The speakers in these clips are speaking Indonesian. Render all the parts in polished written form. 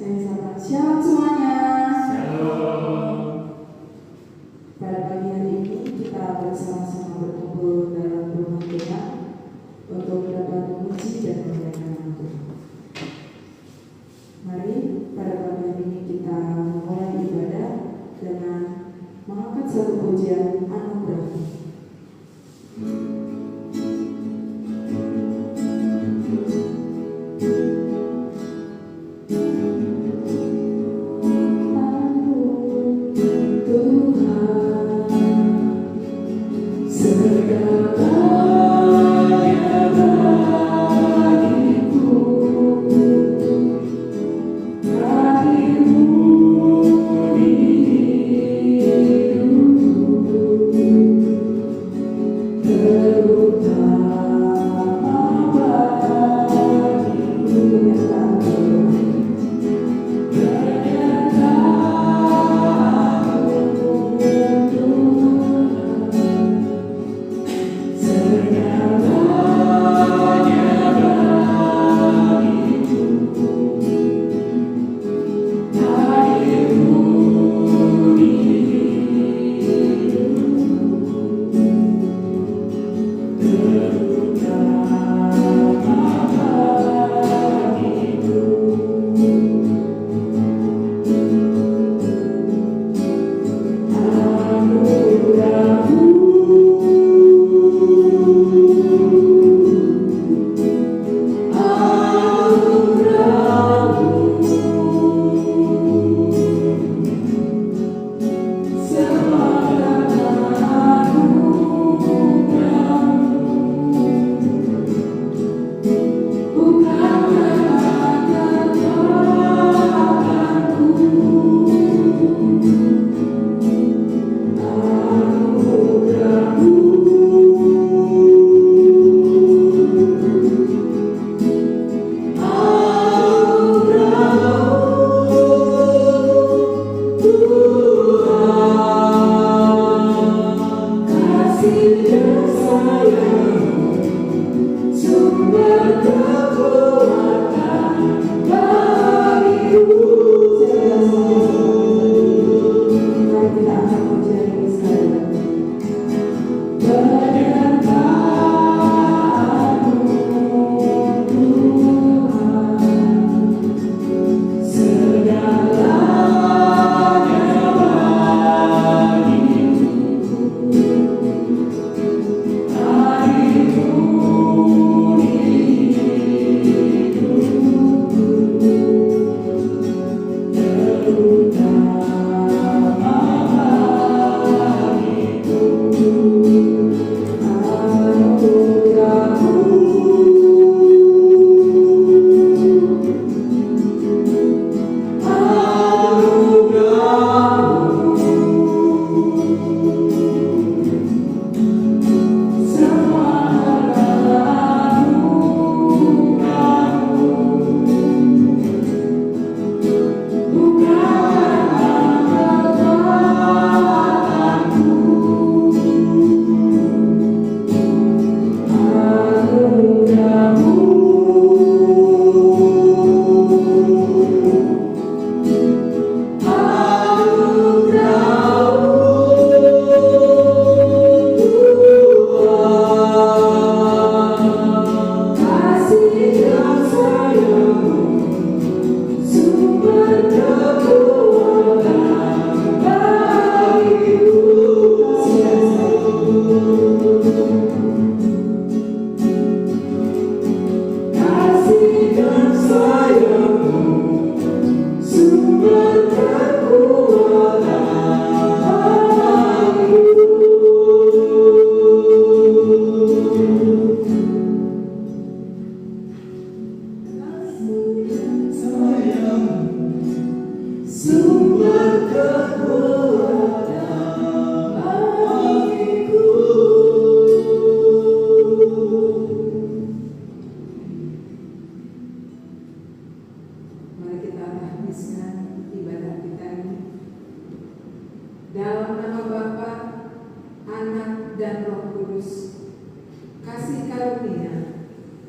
Saya sapa shalom semuanya. Shalom. Pada pagi hari ini kita bersama-sama berkumpul dalam rumah Tuhan untuk dapat memuji dan memuliakan nama Tuhan. Mari pada pagi hari ini kita memulai ibadah dengan mengangkat satu pujian anugerah.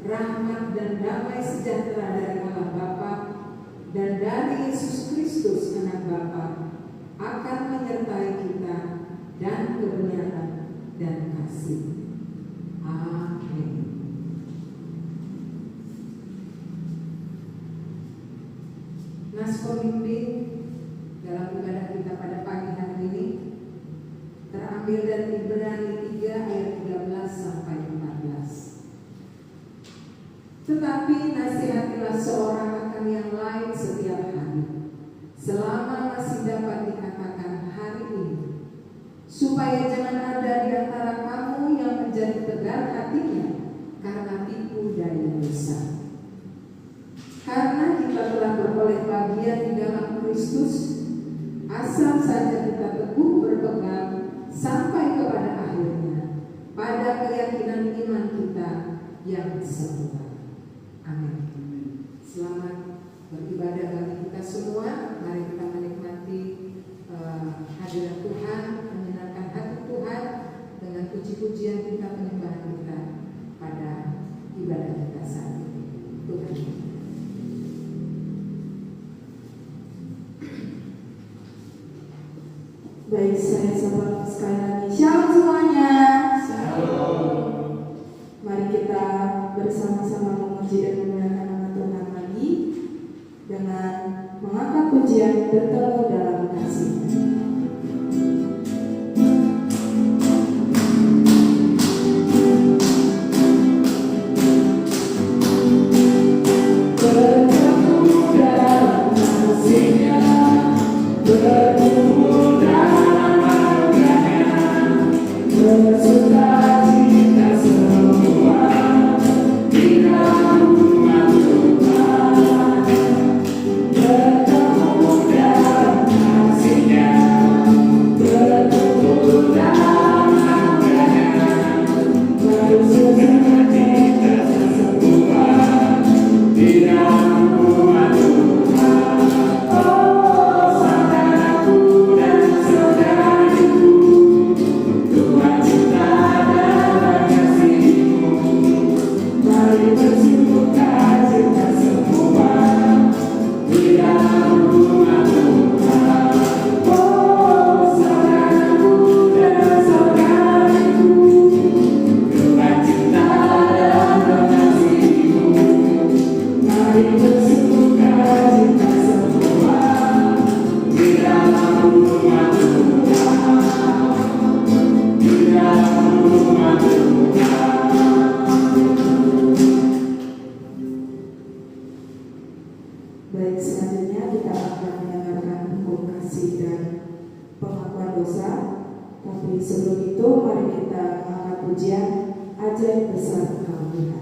rahmat dan damai sejahtera dari Allah Bapa dan dari kasih. Amin. Nas pemimpin dalam ibadah kita pada pagi hari ini terambil dari Ibrani 3 ayat 13 sampai 14. Tetapi nasihatilah seorang akan yang lain setiap hari, selama masih dapat dikatakan hari ini, supaya jangan ada di antara kamu yang menjadi tegar hatinya karena tipu daya dosa. Karena kita telah beroleh bagian di dalam Kristus, asal saja kita teguh berpegang sampai kepada akhirnya, pada keyakinan iman kita yang sempurna. Amin. Selamat beribadah bagi kita semua. Mari kita menikmati hadirat Tuhan, menyenangkan hati Tuhan dengan puji-pujian kita, penyembahan kita pada ibadah kita saat ini. Tuhan. Baik, saya sapa sekali lagi. Shalom semuanya. Shalom. Mari kita bersama-sama memuji dan memuliakan nama Tuhan lagi dengan mengangkat pujian bertemu dalam kasih. Baik, selanjutnya kita akan mendengarkan hukum kasih dan pengakuan dosa. Tapi sebelum itu, mari kita mengangkat pujian ajaib besar Engkau Tuhan.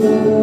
Lord.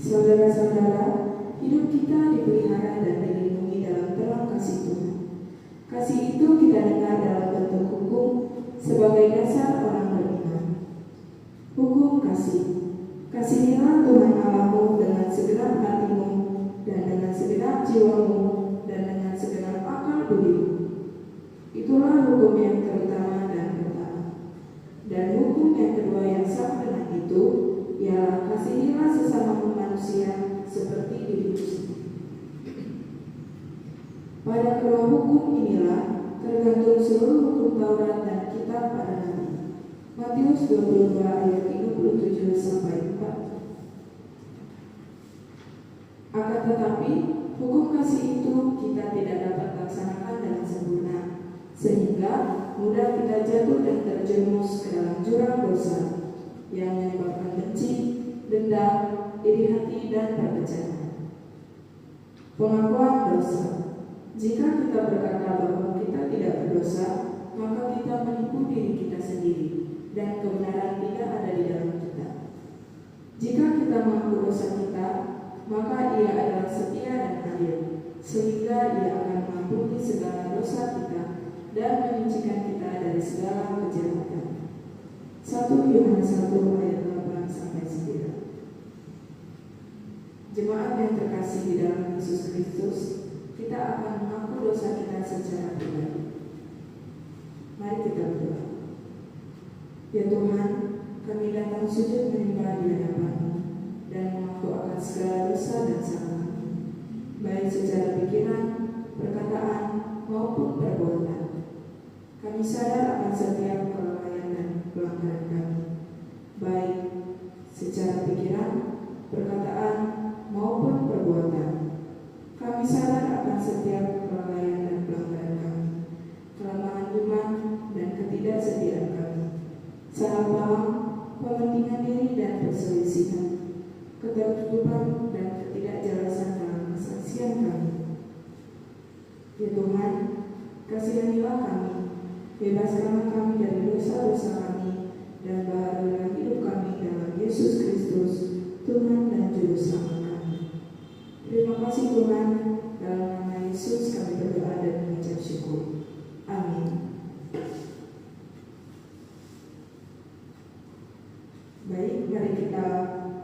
Saudara-saudara, hidup kita dipelihara dan dilindungi dalam terang kasih Tuhan. Kasih itu kita dengar dalam bentuk hukum sebagai dasar orang beriman. Hukum kasih. Kasihilah Tuhan Allahmu dengan segenap hatimu dan dengan segenap jiwamu dan dengan segenap akal budimu. Itulah hukum yang terutama dan pertama. Dan hukum yang kedua yang sama dengan itu ialah kasihilah sesama manusia seperti dirimu sendiri. Pada kedua hukum inilah tergantung seluruh hukum Taurat dan kitab para nabi. Matius 22 ayat 37 sampai 4. Akan tetapi, hukum kasih itu kita tidak dapat laksanakan dengan sempurna, sehingga mudah kita jatuh dan terjerumus ke dalam jurang dosa yang menyebabkan benci, dendam, iri hati, dan perpecahan. Pengakuan dosa. Jika kita berkata bahwa kita tidak berdosa, maka kita menipu diri kita sendiri dan kebenaran tidak ada di dalam kita. Jika kita mengaku dosa kita, maka Ia adalah setia dan adil, sehingga Ia akan mengampuni segala dosa kita dan menyucikan kita dari segala kejahatan. 1 Yohanes 1 ayat 8 sampai 9. Jemaat yang terkasih di dalam Yesus Kristus, kita akan mengaku dosa kita secara pribadi. Mari kita berdoa. Ya Tuhan, kami datang sujud menyembah di hadapan-Mu dan mengaku akan segala dosa dan salah, baik secara pikiran, perkataan, maupun perbuatan. Kami sadar akan setiap kelalaian dan pelanggaran kami, baik secara pikiran, perkataan, maupun perbuatan. Kami sadar akan setiap kelalaian dan pelanggaran kami, kelemahan iman dan ketidaksetiaan kami, salah paham, kepentingan diri dan perselisihan, ketertutupan dan ketidakjelasan dalam kesaksian kami. Ya Tuhan, kasihanilah kami, bebaskanlah kami dari dosa-dosa kami, dan bahagialah hidup kami dalam Yesus Kristus, Tuhan dan Juru Selamat kami. Terima kasih Tuhan, dalam nama Yesus kami berdoa dan mengucap syukur. Amin. Baik, mari kita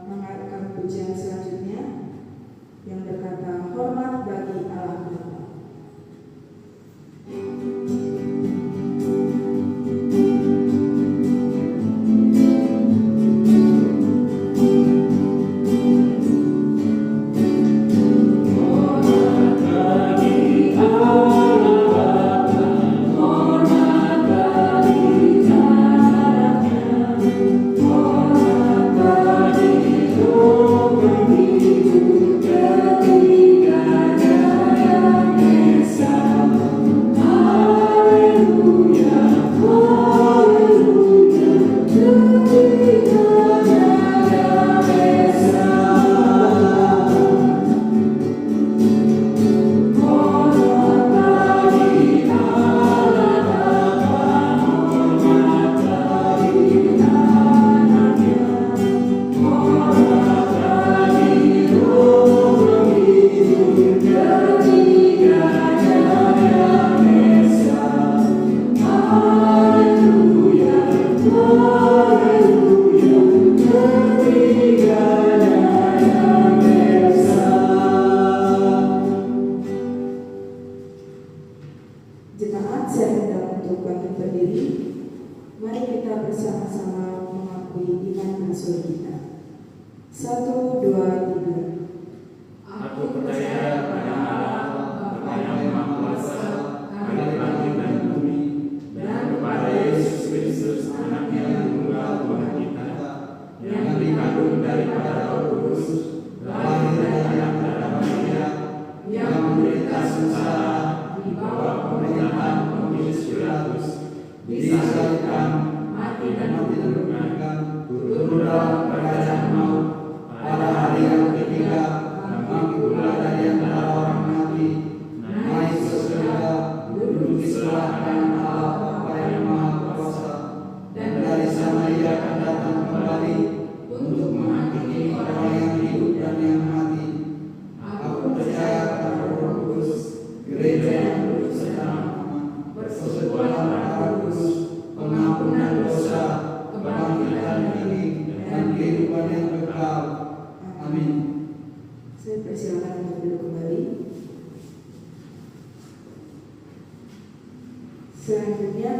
mengarahkan pujian selanjutnya yang berkata hormat bagi Allah Bapa.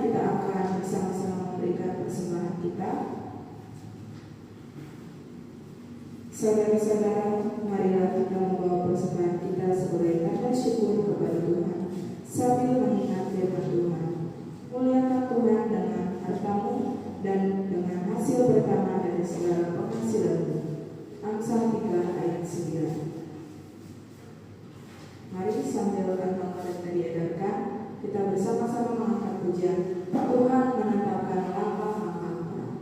kita akan bersama-sama memberikan persembahan kita. Saudara-saudara, marilah kita membawa persembahan kita sebagai tanda syukur kepada Tuhan sambil mengingat firman Tuhan. Muliakan Tuhan dengan hartamu dan dengan hasil pertama dari segala penghasilanmu. Amsal 3 ayat 9. Mari sambil kantong mereka diedarkan, kita bersama-sama mengangkat pujian Tuhan menetapkan langkah-langkah orang.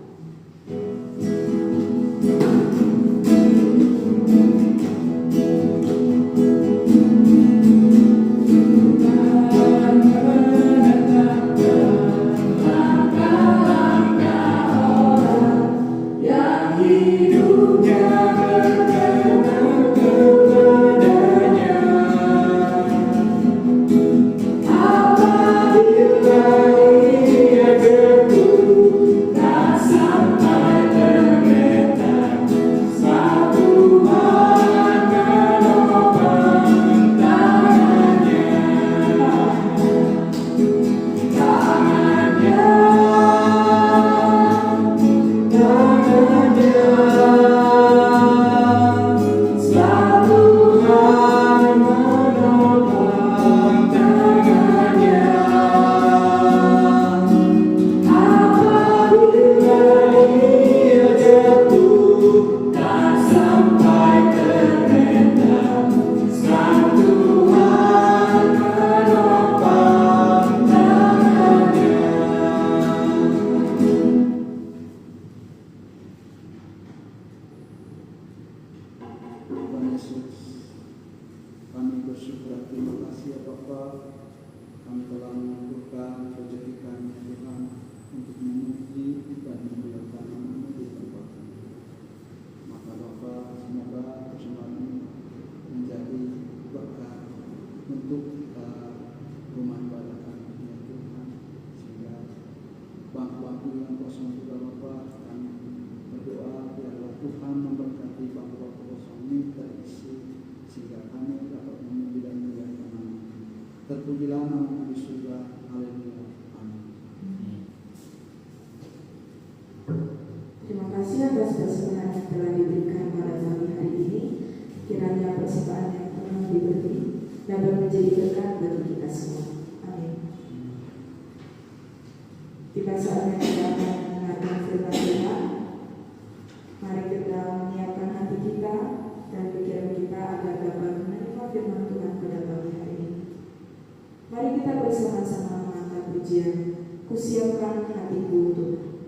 Terpujilah nama di surga. Haleluya. Amin. Terima kasih atas persembahan yang telah diberikan pada pagi hari ini. Kiranya persembahan yang telah diberi dapat menjadi berkat bagi kita semua. Amin. Tiba saatnya kita akan mendengarkan firman Tuhan. Mari kita menyiapkan hati kita dan pikiran kita agar dapat menerima firman Tuhan pada pagi hari ini. Mari kita bersama-sama mengangkat pujian, kusiapkan hatiku untuk.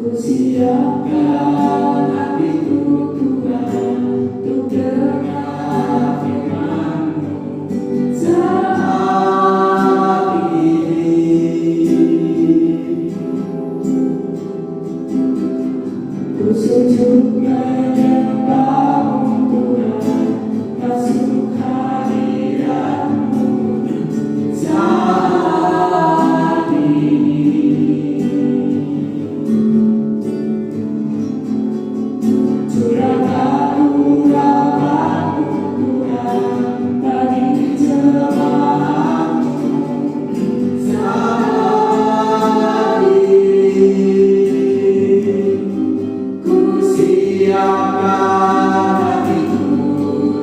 Kusiapkan hatiku Tuhan untuk dengar firman-Mu. Sujud menyembah-Mu Tuhan, masuk hadirat-Mu saat ini. Curahkan urapan-Mu Tuhan bagi jemaat-Mu saat ini. Siapkan hatiku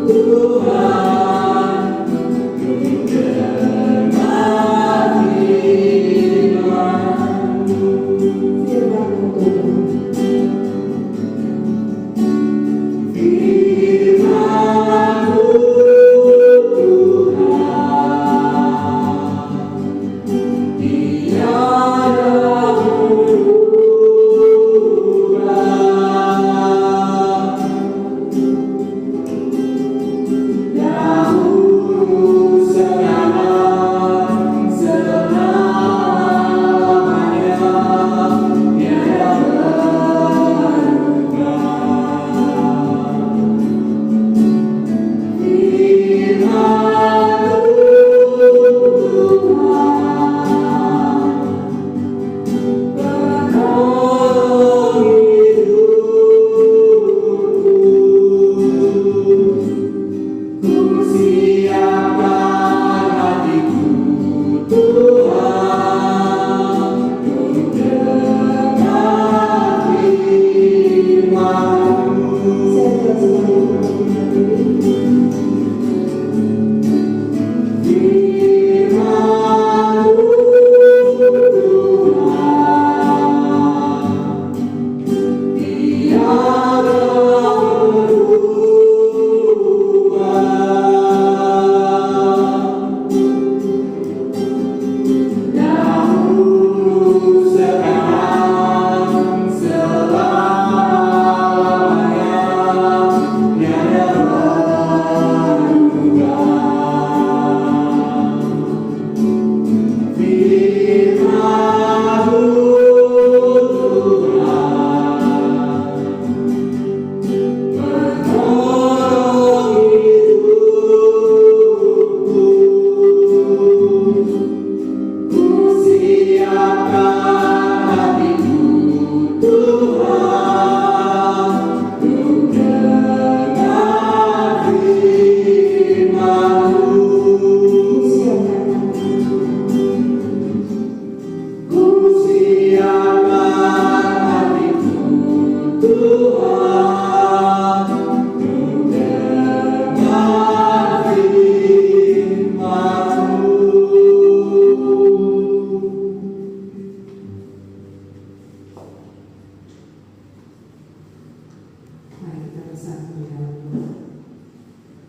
Tuhan untuk dengar firman-Mu. Firman-Mu Tuhan, tiada berubah.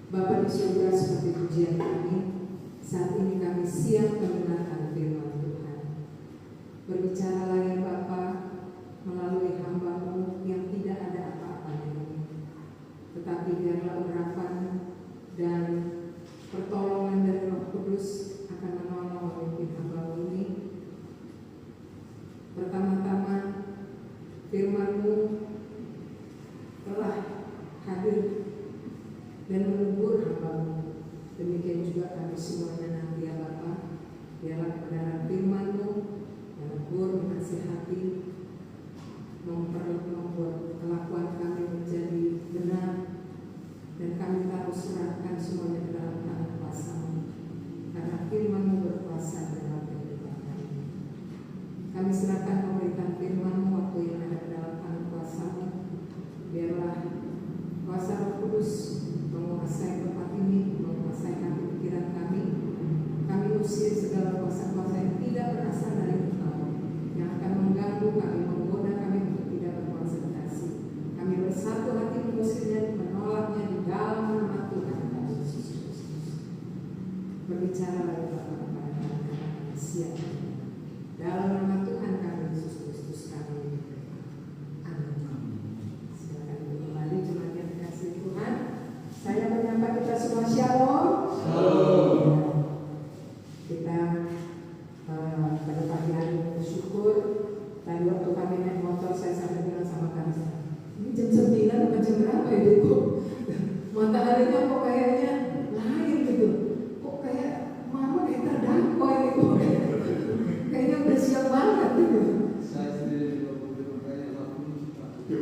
Bapa di surga, seperti pujian kami, saat ini kami siap mendengarkan firman Tuhan. Berbicaralah ya Bapa melalui hamba-Mu yang tidak ada apa-apanya ini, tetapi biarlah urapan dan pertolongan dari Roh Kudus akan menolong memimpin hamba-Mu ini. Pertama-tama firman-Mu telah hadir dan menghibur hamba-Mu. Demikian juga kami semuanya nanti ya Bapa, biarlah kebenaran firman-Mu menegur, menasihati, membuat kelakuan kami menjadi benar, dan kami harus serahkan semuanya ke dalam tangan kuasa-Mu, karena firman-Mu berkuasa dalam kehidupan kami. Kami serahkan pemberitaan firman-Mu waktu yang ada ke dalam tangan kuasa-Mu. Biarlah kuasa Roh Kudus menguasai tempat ini, menguasai hati pikiran kami. Kami usir segala kuasa-kuasa yang tidak berasal dari Engkau, yang akan mengganggu kami, menggoda kami untuk tidak berkonsentrasi. Kami bersatu hati mengusirnya, menolaknya di dalam nama Tuhan kami Yesus Kristus. Berbicara lagi Bapa kepada kami siap. Dalam nama Tuhan kami Yesus Kristus kami berdoa. Amin. Silakan kembali jemaat yang dikasihi Tuhan. Saya menyapa kita semua shalom. Shalom. Kita pada pagi hari ini bersyukur. Tadi waktu kami naik motor saya sampai bilang sama Kansa, ini jam 9 bukan jam berapa ya kok mataharinya kok kayaknya lain gitu, kok kayak mama kayak terdakwa ini kok kayaknya udah siap banget gitu. Saya sendiri juga berterima kasih waktu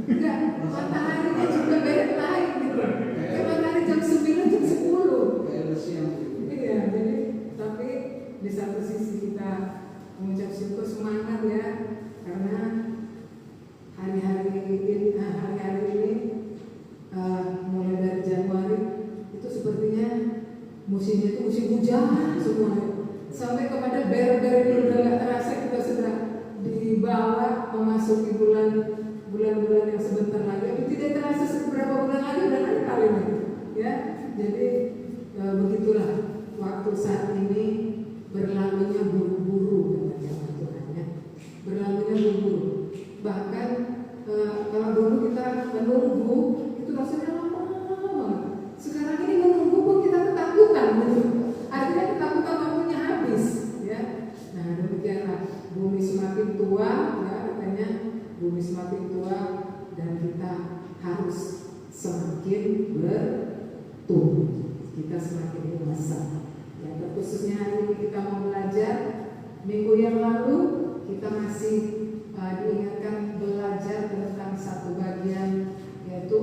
Enggak, mataharinya juga beda lain gitu. Kayak matahari jam 9 jam 10. kayak udah siang gitu. Iya, jadi tapi di satu sisi kita mengucap syukur, semangat ya, karena hari-hari ini mulai dari Januari itu sepertinya musimnya itu musim hujan semuanya, sampai kepada ber-ber ini udah nggak terasa kita sudah dibawa memasuki bulan-bulan yang sebentar lagi, tapi tidak terasa beberapa bulan lagi udah naik kali ini ya. Jadi begitulah waktu saat ini berlalunya buru-buru katanya Tuhan ya. Berlalunya buru-buru. Bahkan kalau dulu kita menunggu itu rasanya lama banget. Sekarang ini menunggu pun kita ketakutan gitu. Artinya ketakutan waktunya habis ya. Nah, demikianlah bumi semakin tua ya, katanya bumi semakin tua dan kita harus semakin bertumbuh. Kita semakin dewasa. Ya, terkhususnya hari ini kita mau belajar. Minggu yang lalu kita masih diingatkan belajar tentang satu bagian, yaitu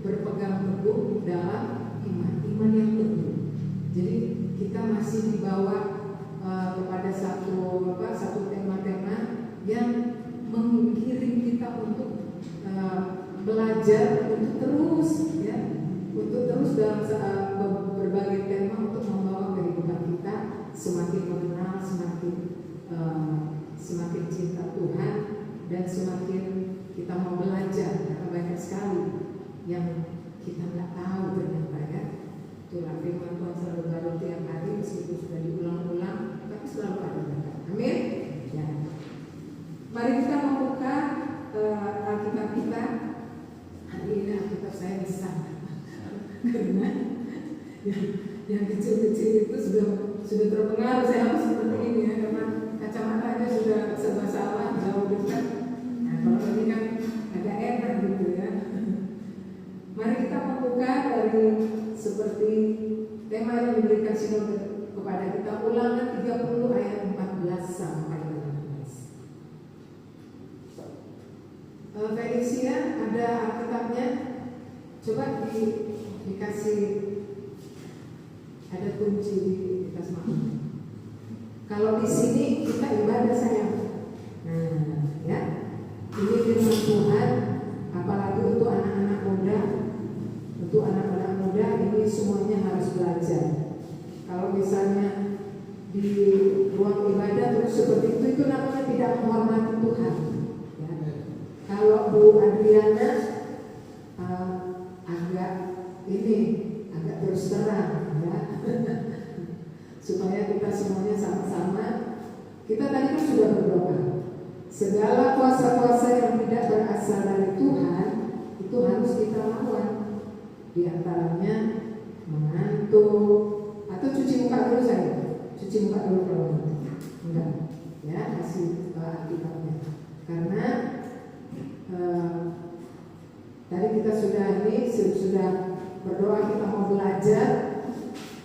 berpegang teguh dalam iman yang teguh. Jadi kita masih dibawa kepada satu tema-tema yang mengiring kita untuk belajar untuk terus ya, untuk terus dalam berbagai tema untuk membawa kehidupan kita semakin mengenal, semakin cinta Tuhan, dan semakin kita mau belajar, karena banyak sekali yang kita nggak tahu ternyata ya. Itulah firman Tuhan selalu baru tiap hari, meskipun sudah diulang-ulang, tapi selalu ada berkat. Amin. Ya. Mari kita membuka Alkitab kita. Hari ini Alkitab saya besar karena yang kecil-kecil itu sudah terpengaruh. Saya harus seperti ini ya, karena kacamatanya sudah serba salah, jauh dekat. Nah, kalau ini kan agak enak gitu ya. Mari kita membuka dari seperti tema yang diberikan sinode kepada kita, Ulangan 30 ayat 14 sampai 18. Felicia, ada Alkitabnya? Coba dikasih, ada kunci di atas mana? Kalau di sini kita ibadah sayang. Nah, ya. Ini firman Tuhan, apalagi untuk anak-anak muda. Untuk anak-anak muda ini semuanya harus belajar. Kalau misalnya di ruang ibadah terus seperti itu namanya tidak menghormati Tuhan. Ya. Kalau Bu Adriana agak terus terang ya. Supaya kita semuanya sama-sama. Kita tadi kan sudah berdoa. Segala kuasa-kuasa yang tidak berasal dari Tuhan itu harus kita lawan. Di antaranya mengantuk atau cuci muka dulu saya. Cuci muka dulu kalau ngantuk. Enggak. Ya, kasih akibatnya. Karena tadi kita sudah berdoa, kita mau belajar.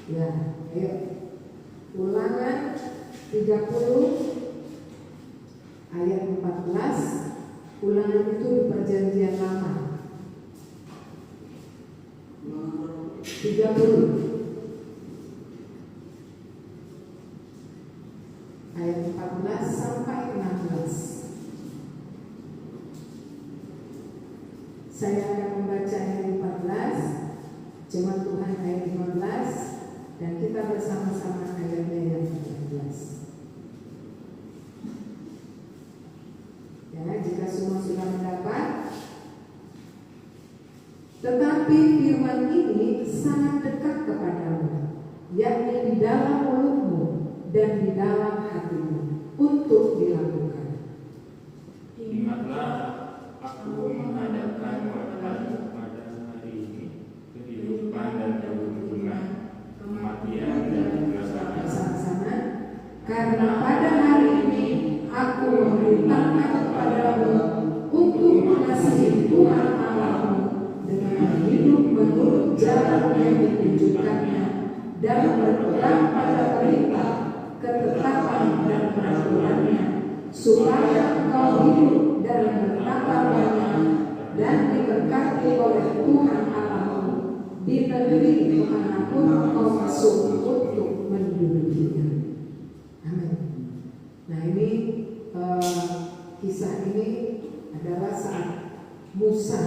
Ya, ayo. Ulangan 30 ayat 14. Ulangan itu di perjanjian lama. 30 ayat 14 sampai 16. Saya akan membaca ayat 14, Jemaat Tuhan ayat 15, dan kita bersama-sama ayatnya yang 14. Ya, jika semua sudah mendapat. Tetapi firman ini sangat dekat kepadamu, yakni di dalam mulutmu dan di dalam hatimu, untuk dilakukan. Ingatlah, aku menghadapkan wajahmu pada hari ini, kehidupan dan keuntungan, kematian dan kecelakaan. Sama-sama. Karena pada hari ini aku memerintahkan kepadamu untuk mengasihi Tuhan Allahmu dengan hidup menurut jalan yang ditunjukkannya dan berpegang pada perintah, ketetapan dan peraturannya, supaya engkau hidup dan bertambah banyak dan diberkati oleh Tuhan Allahmu di negeri kemanapun engkau masuk untuk mendudukinya. Amin. Nah, ini kisah ini adalah saat Musa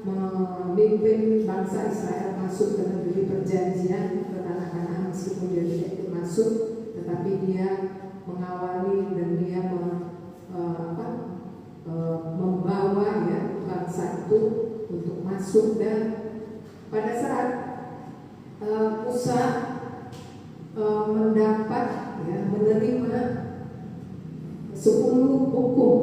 memimpin bangsa Israel masuk ke negeri perjanjian, ke tanah Kanaan, meskipun dia tidak ikut masuk, tetapi dia mengawali dan dia membawa ya bangsa itu untuk masuk. Dan pada saat Musa mendapat ya, menerima 10 hukum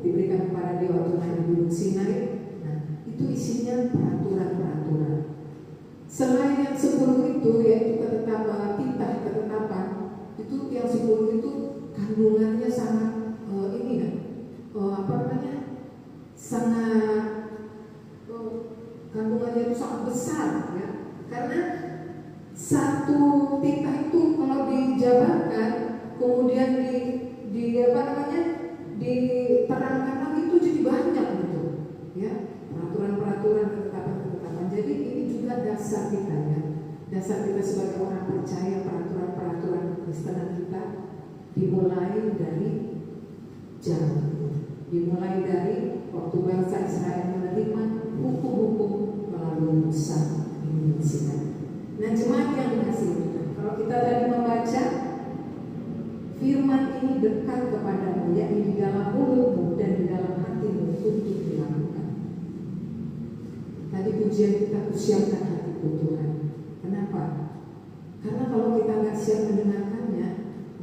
diberikan kepada dia waktu naik di Gunung Sinai. Nah, itu isinya peraturan-peraturan. Selain yang 10 itu, yaitu ketetapan, itu yang 10 itu kandungannya sangat kandungannya itu sangat besar ya. Karena satu titah itu kalau dijabarkan kemudian diterangkan lagi itu jadi banyak gitu ya, peraturan-peraturan, ketetapan-ketetapan. Jadi ini juga dasar kita ya, dasar kita sebagai orang percaya. Peraturan-peraturan kekristenan kita dimulai dari zaman ini, dimulai dari waktu bangsa Israel menerima hukum-hukum melalui Musa ini Sinai. Nah, jemaat yang dikasihi, kalau kita tadi membaca firman ini dekat kepadamu, yakni di dalam mulutmu dan di dalam hatimu untuk dilakukan. Tadi pujian kita, siapkan hatiku Tuhan. Kenapa? Karena kalau kita nggak siap mendengarkannya,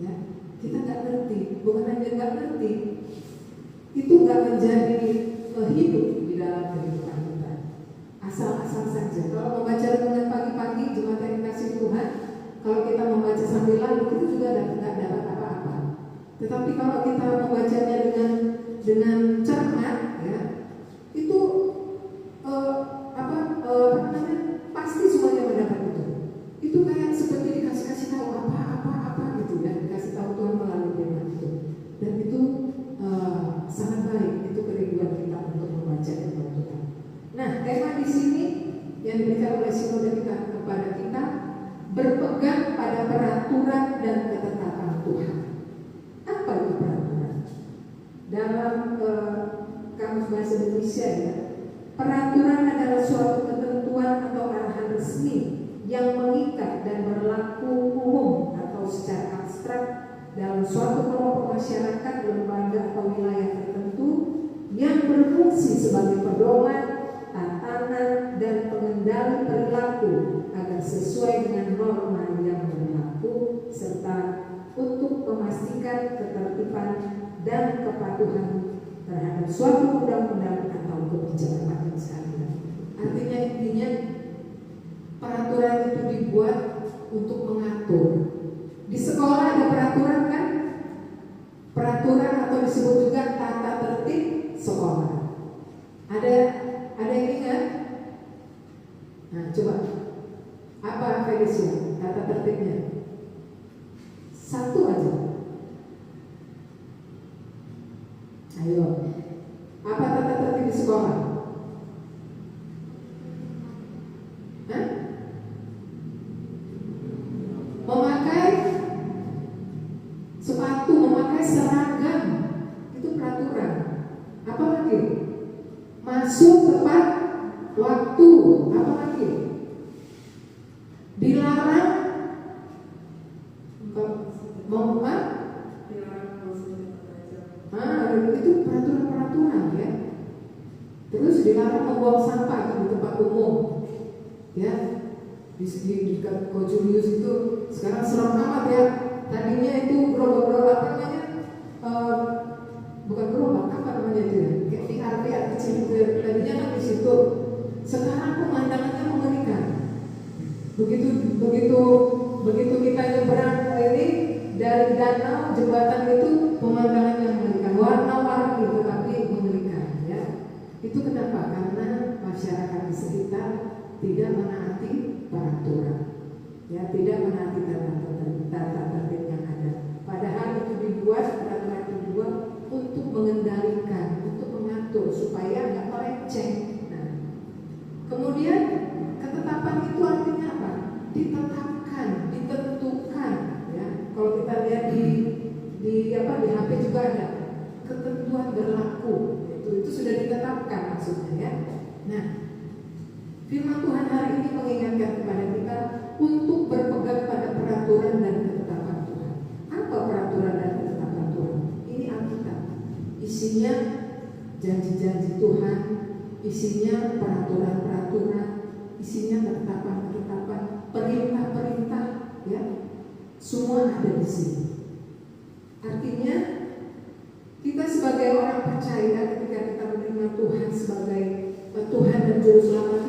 ya kita nggak ngerti. Bukan hanya nggak ngerti, itu nggak menjadi hidup di dalam kehidupan kita. Asal-asal saja. Kalau membaca renungan pagi-pagi, jemaat yang dikasihi Tuhan, kalau kita membaca sambil lalu, itu juga nggak dapat apa-apa. Tetapi kalau kita membacanya dengan cermat, ya, itu pasti semuanya mendapat itu. Itu kayak seperti dikasih tahu apa gitu ya, dikasih tahu Tuhan melalui firman itu. Dan itu sangat baik, itu kerinduan kita untuk membaca firman Tuhan. Nah, tema di sini yang diberikan oleh sinode kita kepada kita, berpegang pada peraturan dan ketetapan Tuhan. Apa itu peraturan? Dalam Kamus Bahasa Indonesia ya, peraturan adalah suatu ketentuan atau arahan resmi yang mengikat dan berlaku umum atau secara abstrak dalam suatu kelompok masyarakat, lembaga atau wilayah tertentu yang berfungsi sebagai pedoman, tatanan dan pengendali sesuai dengan norma yang berlaku serta untuk memastikan ketertiban dan kepatuhan terhadap suatu undang-undang atau kebijakan majelis sekalian. Artinya intinya peraturan itu dibuat untuk mengatur. Di sekolah ada peraturan kan? Peraturan atau disebut juga tata tertib sekolah. Ada yang ingat? Nah, coba apa Felicia tata tertibnya? Satu aja. Ayo, apa tata tertib di sekolah? Hah? Memakai sepatu, memakai seragam, itu peraturan. Apa lagi? Masuk tepat waktu, apa lagi? Dilarang itu peraturan-peraturan ya. Terus dilarang membuang sampah di tempat umum, ya. Di Kojulius itu sekarang serem amat ya. Tadinya itu gerobak apa namanya? Bukan gerobak, apa namanya itu ya? Kayak PRP kecil itu. Tadinya kan di situ. Sekarang pemandangannya mengerikan. Begitu kita nyebrang ini dari danau jembatan itu pemandangannya mengerikan, warna-warni tetapi mengerikan ya. Itu kenapa? Karena masyarakat di sekitar tidak menaati peraturan, ya, tidak menaati tata tertib yang ada. Padahal itu dibuat, peraturan itu dibuat untuk mengendalikan, untuk mengatur supaya nggak melenceng. Nah, kemudian ketetapan itu artinya apa? Ditetapkan, ditentukan. Ya, kalau kita lihat di HP juga ada ketentuan berlaku. Itu sudah ditetapkan maksudnya ya. Nah, firman Tuhan hari ini mengingatkan kepada kita untuk berpegang pada peraturan dan ketetapan Tuhan. Apa peraturan dan ketetapan Tuhan? Ini Alkitab. Isinya janji-janji Tuhan, isinya peraturan-peraturan, isinya ketetapan-ketetapan, perintah-perintah, ya. Semua ada di sini. Artinya kita sebagai orang percaya ketika kita menerima Tuhan sebagai Tuhan dan Juru Selamat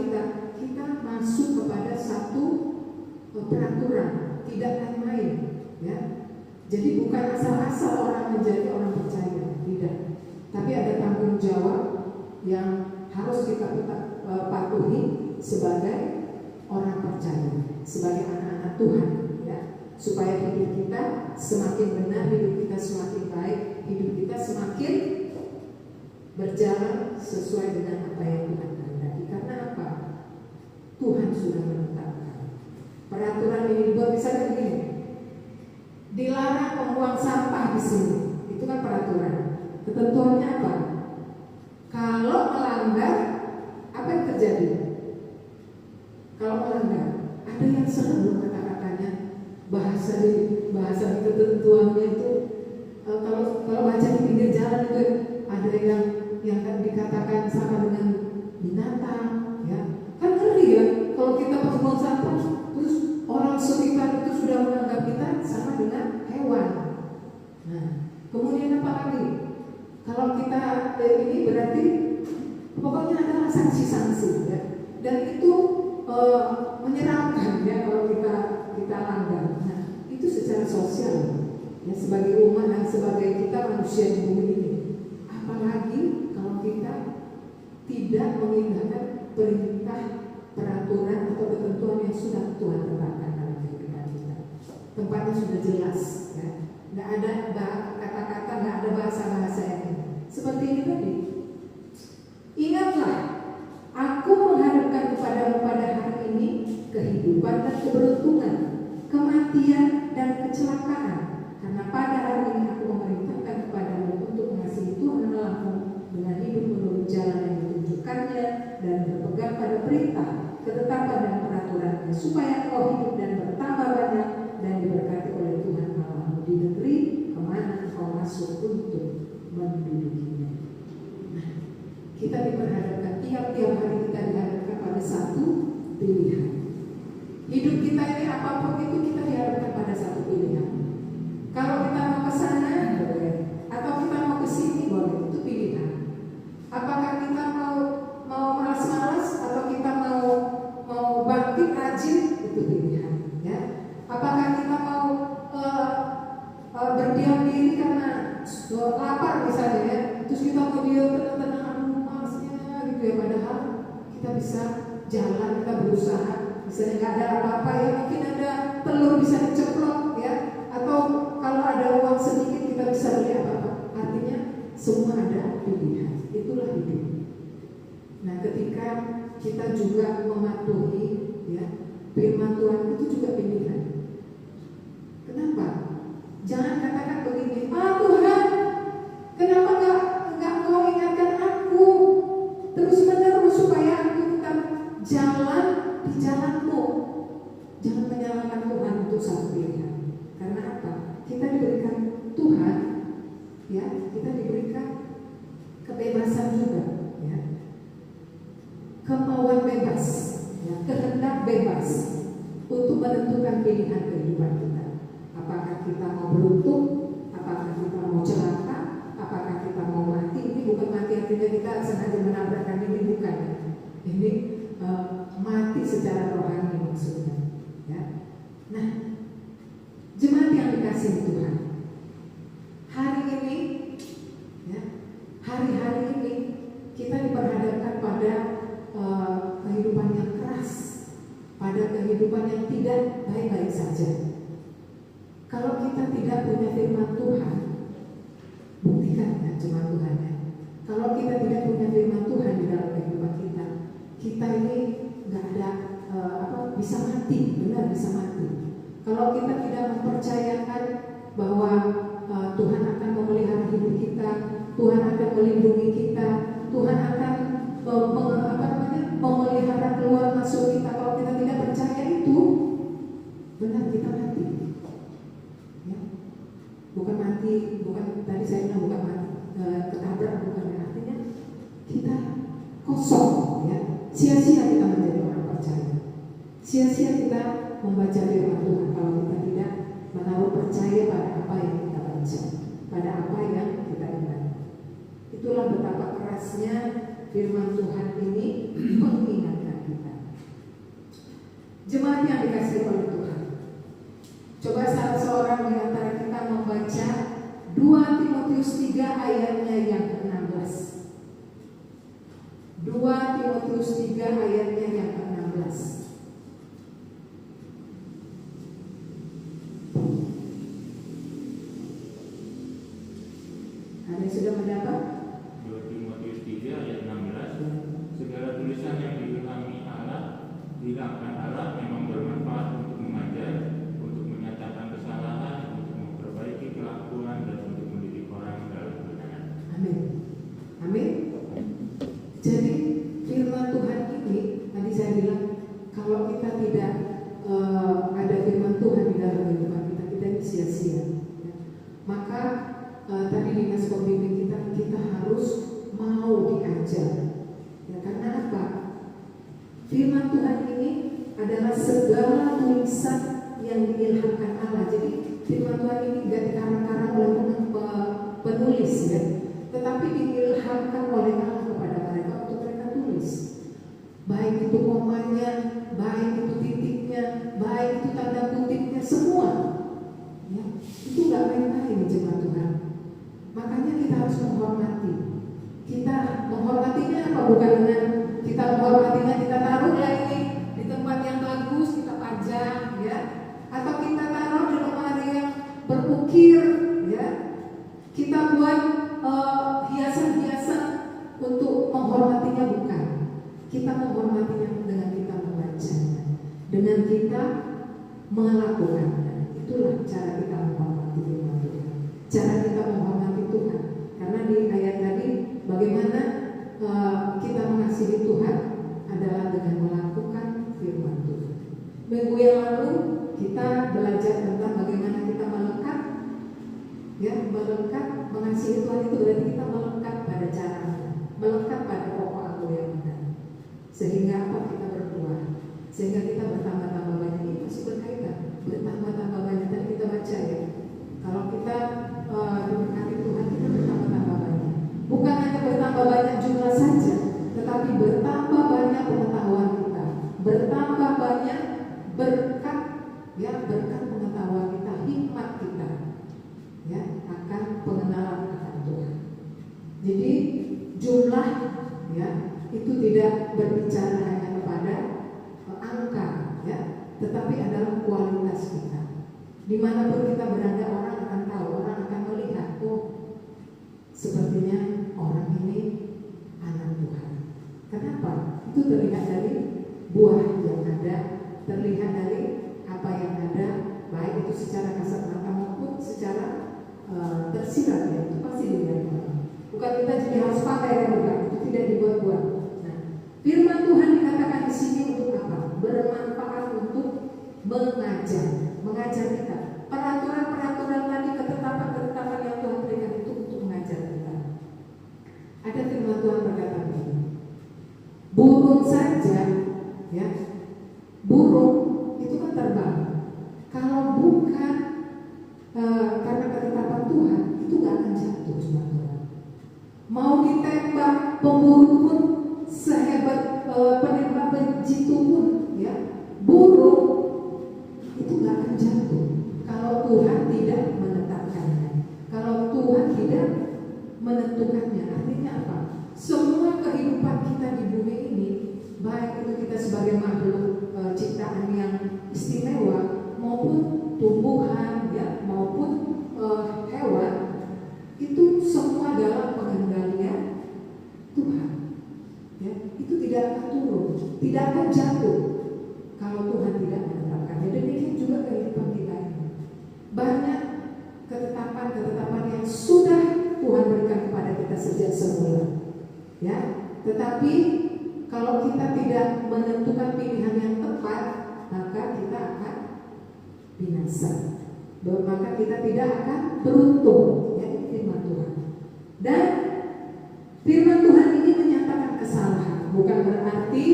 kita masuk kepada satu peraturan, tidak main-main, ya. Jadi bukan asal-asal orang menjadi orang percaya, tidak. Tapi ada tanggung jawab yang harus kita patuhi sebagai orang percaya, sebagai anak-anak Tuhan, ya. Supaya hidup kita semakin benar, hidup kita semakin baik, hidup kita semakin berjalan sesuai dengan apa yang Tuhan kehendaki. Karena apa? Tuhan sudah menetapkan. Peraturan ini dibuat misalnya begini. Dilarang membuang sampah di sini. Itu kan peraturan. Ketentuannya apa? Kalau melanggar, apa yang terjadi? Kalau melanggar, ada yang serem kata-katanya. Bahasa di ketentuannya itu kalau baca di pinggir jalan itu ada yang kan dikatakan sama dengan binatang, ya. Kan ngeri ya kalau kita membuang sampah terus orang sekitar itu sudah menganggap kita sama dengan hewan. Nah, kemudian apa lagi? Kalau kita ini berarti pokoknya adalah sanksi-sanksi, ya. Dan itu menyeramkan ya kalau kita langgar. Nah, itu secara sosial ya, sebagai umat dan sebagai kita manusia di bumi ini. Apalagi kalau kita tidak mengindahkan perintah, peraturan atau ketentuan yang sudah Tuhan tetapkan dalam kehidupan kita. Tempatnya sudah jelas ya. Nggak ada kata-kata, nggak ada bahasa-bahasa yang ini. Seperti ini tadi. Ingatlah, aku menghadapkan kepadamu pada hari ini kehidupan dan keberuntungan, kematian dan kecelakaan. Karena pada hari ini aku memerintahkan kepadamu untuk mengasihi Tuhan Allahmu dengan hidup menurut jalan yang ditunjukkannya dan berpegang pada perintah, ketetapan dan peraturannya, supaya kau hidup dan bertambah banyak dan diberkati oleh Tuhan Allahmu di negeri kemana kau masuk untuk mendudukinya. Nah, kita diperhadapkan tiap-tiap hari kita dihadapkan pada satu pilihan. Hidup kita ini apapun itu kita dihadapkan pada satu pilihan. Kalau kita mau ke sana boleh, atau kita mau ke sini boleh, itu pilihan. Apakah kita mau malas-malas atau kita mau bangkit rajin, itu pilihan. Ya. Apakah kita mau berdiam diri karena lapar misalnya, ya, terus kita mau diam tenang-tenang, malasnya gitu ya, padahal kita bisa jalan, kita berusaha. Misalnya nggak ada apa-apa ya, mungkin ada telur bisa diceplok ya, atau kalau ada uang sedikit kita bisa beli apa-apa. Artinya semua ada pilihan, itulah hidup. Nah, ketika kita juga mematuhi ya firman Tuhan, itu juga pilihan. Kenapa? Jangan katakan begini, Tuhan, kenapa nggak kau ingatkan aku terus menerus supaya aku tetap jalan di jalanmu. Jangan menyalahkan Tuhan untuk satu pilihan. Karena apa? Kita diberikan Tuhan, ya, kita diberikan kebebasan juga, ya, kemauan bebas, ya, kehendak bebas untuk menentukan pilihan kehidupan kita. Apakah kita mau beruntung, apakah kita mau celaka, apakah kita mau mati. Ini bukan mati artinya kita sengaja menabrakkan diri, bukan. Ini mati secara rohani maksudnya. Ya. Nah, jemaat yang dikasihi Tuhan, hari ini, ya, hari-hari ini kita diperhadapkan pada kehidupan yang keras, pada kehidupan yang tidak baik-baik saja. Kalau kita tidak punya firman Tuhan, buktikan ya jemaat Tuhan ya. Kalau kita tidak punya firman Tuhan di dalam kehidupan kita, kita ini nggak ada bisa mati, benar bisa mati. Kalau kita tidak mempercayakan bahwa Tuhan akan memelihara hidup kita, Tuhan akan melindungi kita, Tuhan akan memelihara keluar masuk kita. Kalau kita tidak percaya itu, benar kita mati. Ya. Bukan mati, bukan tadi saya bilang bukan mati ketabrak, bukan, artinya kita kosong, ya. Sia-sia kita menjadi orang percaya. Sia-sia kita membaca firman Tuhan kalau kita tidak menaruh percaya pada apa yang kita baca, pada apa yang kita ingat. Itulah betapa kerasnya firman Tuhan ini mengingatkan kita. Jemaat yang dikasihi oleh Tuhan, coba salah seorang di antara kita membaca 2 Timotius 3 ayatnya yang ke-16. 2 Timotius 3 ayatnya yang ke-16. Ada yang sudah mendapat? 2 Timotius 3 ayat 16. Segala tulisan yang diilhami Allah, diilhamkan Allah memang bermanfaat untuk mengajar, untuk menyatakan kesalahan, untuk memperbaiki kelakuan, dan untuk mendidik orang dalam kebenaran. Amin. Amin. Jadi firman Tuhan ini, tadi saya bilang, kalau kita tidak ada firman Tuhan di dalam kehidupan kita, kita ini sia-sia. Ya. Maka tadi dinas pembimbing kita harus mau diajar. Ya, karena apa? Firman Tuhan ini adalah segala tulisan yang diilhamkan Allah. Jadi firman Tuhan ini tidak dikarang-karang oleh penulis, ya, tetapi diilhamkan oleh Allah kepada mereka untuk mereka tulis. Baik itu komanya, baik itu titiknya, baik itu tanda kutipnya, semua. Ya, itu nggak main-main jemaat Tuhan. Makanya kita harus menghormati. Kita menghormatinya apa? Bukan dengan kita menghormatinya kita taruhlah ini di tempat yang bagus, kita pajang, ya, atau kita taruh di lemari yang berukir, ya. Kita buat hiasan-hiasan untuk menghormatinya, bukan. Kita menghormatinya dengan kita membacanya, dengan kita melakukannya. Itulah cara kita menghormati firman Tuhan, cara kita menghormati Tuhan. Karena di ayat tadi bagaimana kita mengasihi Tuhan adalah dengan melakukan firman Tuhan. Minggu yang lalu kita belajar tentang bagaimana kita melekat, ya, melekat mengasihi Tuhan itu berarti kita melekat pada caranya, melekat pada pokok aku yang benar. Sehingga apa? Kita berdoa, sehingga kita bertambah-tambah banyak bertambah-tambah banyak. Tadi kita baca ya, kalau kita diberkati Tuhan, kita bertambah-tambah banyak. Bukan hanya bertambah banyak jumlah saja, tetapi bertambah banyak pengetahuan kita, bertambah banyak berkat, ya, berkat pengetahuan kita, hikmat kita, ya, akan pengenalan akan Tuhan. Jadi jumlah, ya, itu tidak berbicara hanya kepada angka, ya, tetapi adalah kualitas kita. Dimanapun kita berada, orang akan tahu, orang akan melihat, oh, sepertinya orang ini anak Tuhan. Kenapa? Itu terlihat dari buah yang ada, terlihat dari apa yang ada, baik itu secara kasat mata maupun secara tersirat, ya, itu pasti dilihat orang. Bukan kita jadi harus pakai, bukan, itu tidak dibuat-buat. Nah, firman Tuhan dikatakan di sini untuk apa? Bermanfaat untuk mengajar kita. Peraturan-peraturan tadi, ketetapan-ketetapan yang Tuhan berikan itu untuk mengajar kita. Ada firman Tuhan berkata begini, burung saja, ya, burung itu kan terbang. Kalau bukan karena ketetapan Tuhan, itu gak akan jatuh, teman-teman. Mau ditembak pemburu pun, sehebat penembak begitu pun, ya, burung itu gak akan jatuh kalau Tuhan tidak menetapkannya, kalau Tuhan tidak menentukannya. Artinya apa? Semua kehidupan kita di bumi ini, baik itu kita sebagai makhluk ciptaan yang istimewa maupun tumbuhan, ya, maupun hewan, itu semua dalam pengendalian Tuhan, ya, itu tidak akan turun, tidak akan jatuh kalau Tuhan tidak menetapkannya. Demikian juga kehidupan kita ini. Banyak ketetapan-ketetapan yang sudah Tuhan berikan kepada kita sejak semula, ya. Tetapi kalau kita tidak menentukan pilihan yang tepat, maka kita akan binasa. Maka kita tidak akan beruntung, ya, firman Tuhan. Dan firman Tuhan ini menyatakan kesalahan. Bukan berarti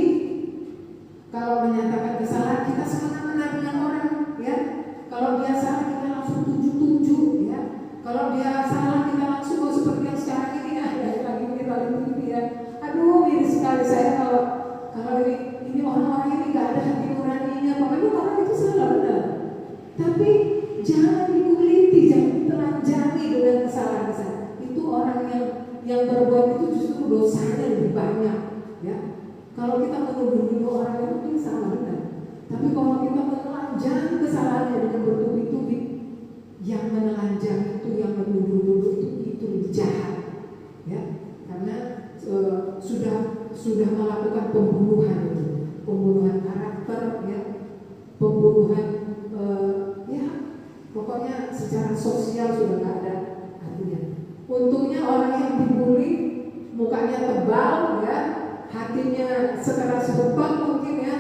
kalau menyatakan kesalahan kita semena-mena dengan orang, ya. Kalau dia salah kita langsung tuju-tuju, ya. Kalau dia salah kita langsung seperti yang sekarang ini, ya, lagi ini, ya. Aduh, miris sekali saya kalau ini orang-orang ini nggak ada hati nuraninya. Pokoknya orang itu salah, benar. Tapi jangan dikuliti, jangan ditelanjangi dengan kesalahan-kesalahan. Itu orang yang berbuat itu justru dosanya lebih banyak, ya. Kalau kita menuduh orang itu dia salah, benar. Tapi kalau kita menelanjangi kesalahannya dengan bertubi-tubi, yang menelanjang itu, yang menuduh-nuduh itu lebih jahat, ya. Karena sudah melakukan pembunuhan karakter, ya, pembunuhan, ya, pokoknya secara sosial sudah nggak ada artinya. Untungnya orang yang dibully mukanya tebal, ya, hatinya sekeras beton mungkin, ya,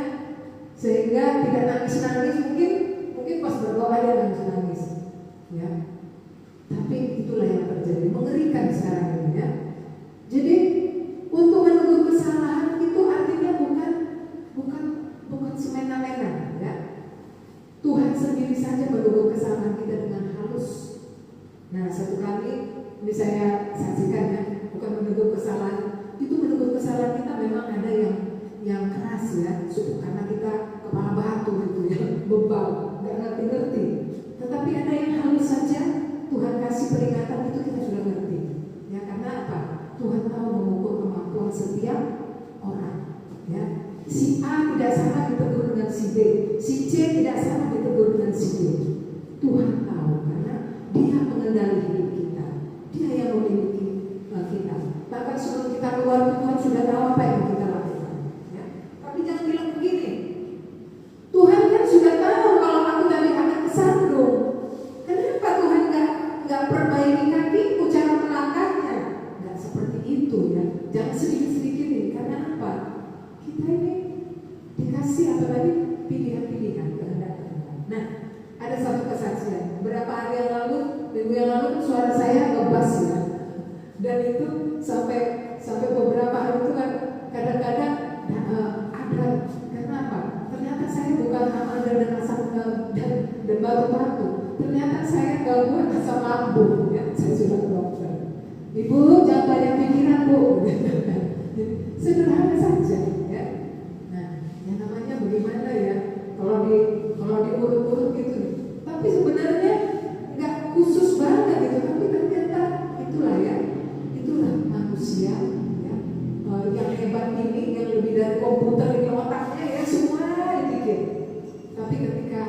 sehingga tidak nangis-nangis, mungkin pas berdoa dia nangis-nangis, ya. Tapi itulah yang terjadi, mengerikan sekarang ini, ya. Jadi untuk menegur kesalahan itu artinya bukan semena-mena, ya. Tuhan sendiri saja menegur kesalahan kita dengan halus. Nah, satu kali ini saya saksikan, ya, bukan menegur kesalahan, itu menegur kesalahan kita memang ada yang keras, ya, karena kita kepala batu gitu, ya, bebal, nggak ngerti-ngerti. Tetapi ada yang halus saja, Tuhan kasih peringatan itu kita sudah ngerti, ya. Karena apa? Tuhan tahu mengukur kemampuan setiap orang, ya. Si A tidak sama ditegur dengan si B, si C tidak sama ditegur dengan si D. Tuhan tahu karena Dia mengendali hidup kita, Dia yang memiliki kita. Bahkan sebelum kita keluar Tuhan sudah tahu apa yang kita lakukan, ya. Tapi jangan bilang begini, Tuhan kan sudah tahu kalau aku tadi akan kesandung. Kenapa Tuhan nggak perbaiki kakiku cara melangkahnya? Nggak seperti itu, ya. Jangan sedikit-sedikit ini. Karena apa? Kita ini dikasih apa tadi? Pilihan-pilihan, kehendak-kehendak. Nah, ada satu kesaksian. Beberapa hari yang lalu, minggu yang lalu, suara saya ngebas, ya. Dan itu sampai beberapa hari itu kan kadang-kadang ada. Karena apa? Ternyata saya bukan hama dan asam dan dan batu-batu. Ternyata saya gangguan asam lambung, ya. Saya sudah ke dokter. Ibu jangan banyak pikiran, Bu. Sederhana saja, ya. Nah, yang namanya bagaimana ya? Kalau diurut-urut gitu. Tapi sebenarnya nggak khusus banget gitu. Tapi ternyata itulah manusia, ya. Yang hebat ini, yang lebih dari komputer ini otaknya ya semua dipikir. Tapi ketika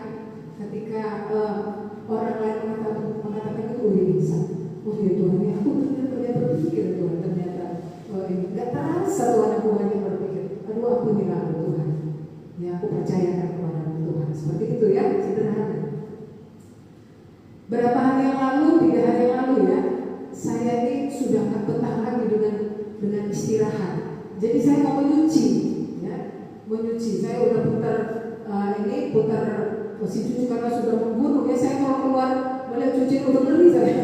orang lain mengatakan itu bisa. Oh ya Tuhan, ya aku ternyata berpikir Tuhan, ternyata nggak terasa Tuhan aku banyak berpikir. Aduh ampunilah aku Tuhan. Ya aku percayakan kepada Tuhan. Seperti itu ya, sederhana. Berapa hari yang lalu, 3 hari yang lalu ya, saya ini sudah tak betah lagi dengan istirahat. Jadi saya mau menyuci, ya, menyuci. Saya udah putar mesin cuci karena sudah membunuh. Ya saya kalau keluar melihat cuci udah ngeri saya.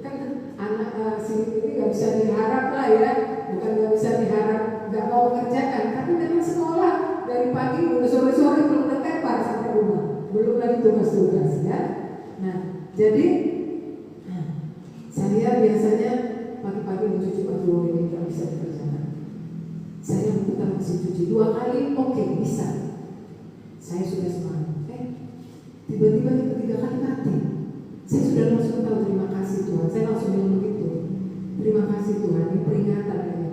Kan anak sini ini nggak bisa diharap lah ya, bukan nggak bisa diharap nggak mau mengerjakan, tapi memang sekolah dari pagi udah sore belum tertempar sampai rumah, belum lagi tugas-tugas ya. Nah jadi saya biasanya pagi-pagi mencuci baju ini nggak bisa dikerjakan. Saya memutar mesin cuci 2 kali, oke, bisa. Saya sudah semangat. Tiba-tiba yang ketiga kali mati. Saya sudah langsung tahu terima kasih Tuhan. Saya langsung bilang begitu. Terima kasih Tuhan, ini peringatan ini.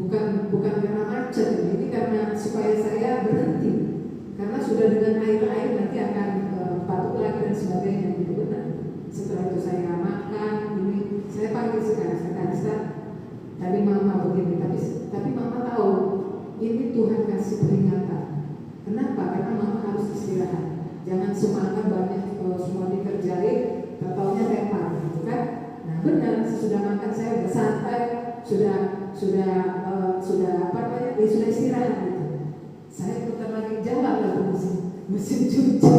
Bukan karena macet ini karena supaya saya berhenti. Karena sudah dengan air nanti akan batuk lagi dan sebagainya. Itu benar. Setelah itu saya makan, ini saya panggil sekarang. Tadi mama begini, tapi mama tahu ini Tuhan kasih peringatan. Kenapa? Karena mama harus istirahat. Jangan semangat banyak semua dikerjain, tertaunya tepar, gitu kan? Nah benar, sesudah makan saya udah santai, sudah apa namanya? Sudah istirahat gitu. Saya putar lagi jalan lagi mesin cuci.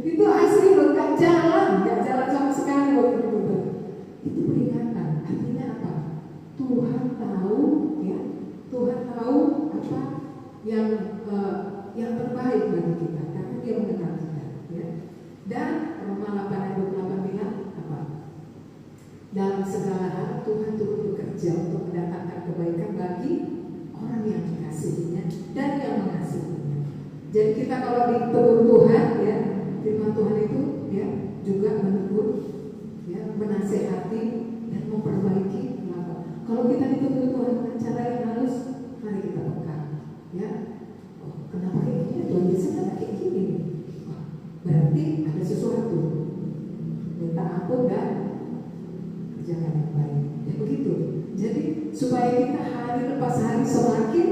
Itu asli loh, nggak jalan sama sekali waktu itu. Itu peringatan. Artinya apa? Tuhan tahu, ya. Tuhan tahu apa yang terbaik bagi kita karena Dia mengenal kita, ya. Dan Roma 8:28 bilang apa? Dalam segala hal Tuhan turut bekerja untuk mendatangkan kebaikan bagi orang yang dikasihinya dan yang mengasihinya. Jadi kita kalau ditegur Tuhan, ya, firman Tuhan itu, ya, juga menegur, ya, menasehati dan memperbaiki. Kenapa? Kalau kita ditegur Tuhan dengan cara yang halus, mari kita peka, ya. Kenapa kayak gini? Tuhan biasanya nggak kayak gini. Berarti ada sesuatu. Minta ampun dan kerjakan yang baik. Ya begitu. Jadi supaya kita hari lepas hari semakin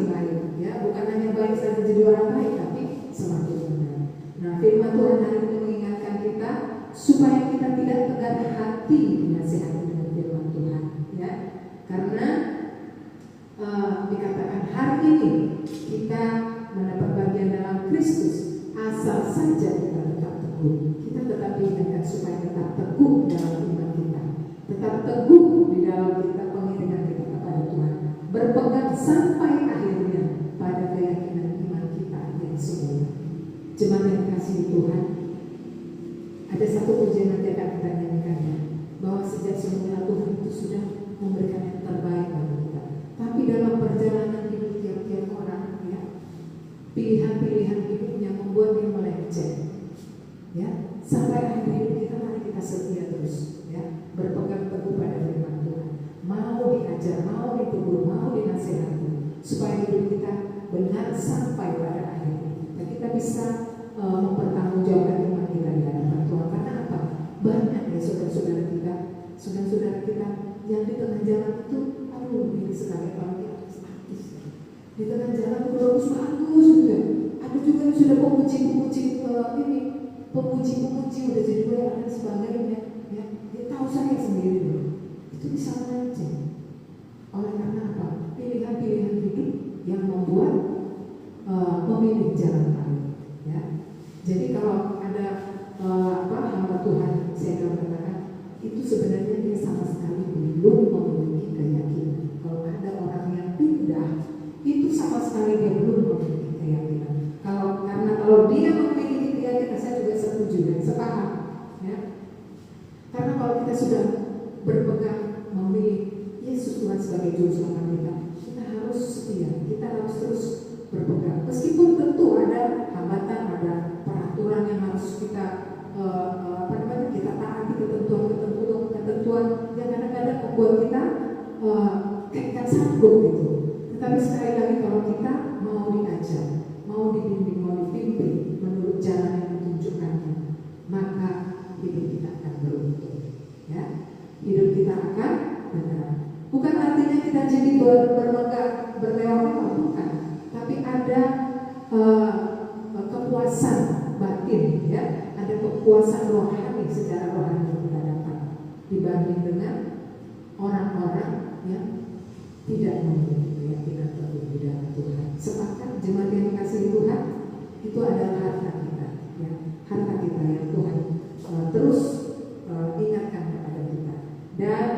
baik. Ya bukan hanya baik saja jadi orang baik, tapi semakin benar. Nah firman Tuhan hari ini mengingatkan kita supaya kita tidak tegar hati dinasihati dengan firman Tuhan. Ya karena dikatakan hari ini kita mendapat bagian dalam Kristus asal saja kita tetap teguh. Kita tetap diingatkan supaya tetap teguh dalam iman kita, tetap teguh di dalam kita pengiringan kita kepada Tuhan, berpegang sampai akhirnya pada keyakinan iman kita yang semula. Jemaat yang dikasihi Tuhan, ada satu pujian nanti akan kita nyanyikannya, bahwa sejak semula Tuhan itu sudah memberikan yang terbaik bagi kita. Tapi dalam perjalanan hidup tiap-tiap orang, ya, pilihan-pilihan hidupnya membuat dia melenceng, ya. Sampai akhir hidup kita, mari kita setia terus, ya, berpegang teguh pada firman Tuhan. Mau diajar, mau ditegur, mau dinasehati, supaya hidup kita benar sampai pada akhirnya. Dan kita bisa mempertanggungjawabkan iman kita di hadapan Tuhan. Karena apa? Banyak ya saudara-saudara kita yang di tengah jalan itu, ini sekali apalagi artis. Di tengah jalan itu bagus juga. Ada juga yang sudah pemuji udah jadi banyak dan sebagainya. Ya, dia tahu saya sendiri loh. Itu bisa melenceng. Oleh karena apa? Pilihan-pilihan hidup yang membuat memilih jalan lain. Ya, jadi kalau ada hamba Tuhan saya katakan itu sebenarnya dia sama sekali belum memiliki keyakinan. Kalau ada orang yang pindah, itu sama sekali dia belum memiliki keyakinan. Kalau karena ya. Karena kalau kita sudah berpegang memilih Yesus Tuhan sebagai juru selamat kita harus setia, kita harus terus berpegang. Meskipun tentu ada hambatan, ada peraturan yang harus kita kita taati, ketentuan yang kadang-kadang membuat kita kayak sanggup gitu. Tetapi sekali lagi kalau kita mau diajar, mau dibimbing, mau dipimpin menurut jalan yang ditunjukkannya, maka hidup kita akan beruntung. Ya, hidup kita akan benar. Bukan artinya kita jadi bermegah, bermewah-mewah, bukan. Tapi ada kepuasan batin, ya, ada kepuasan rohani secara rohani yang kita dapat dibanding dengan orang-orang yang tidak memiliki keyakinan penuh di dalam Tuhan. Sepakat jemaat yang dikasihi Tuhan, itu adalah harta kita, ya, harta kita yang Tuhan terus ingatkan kepada kita. Dan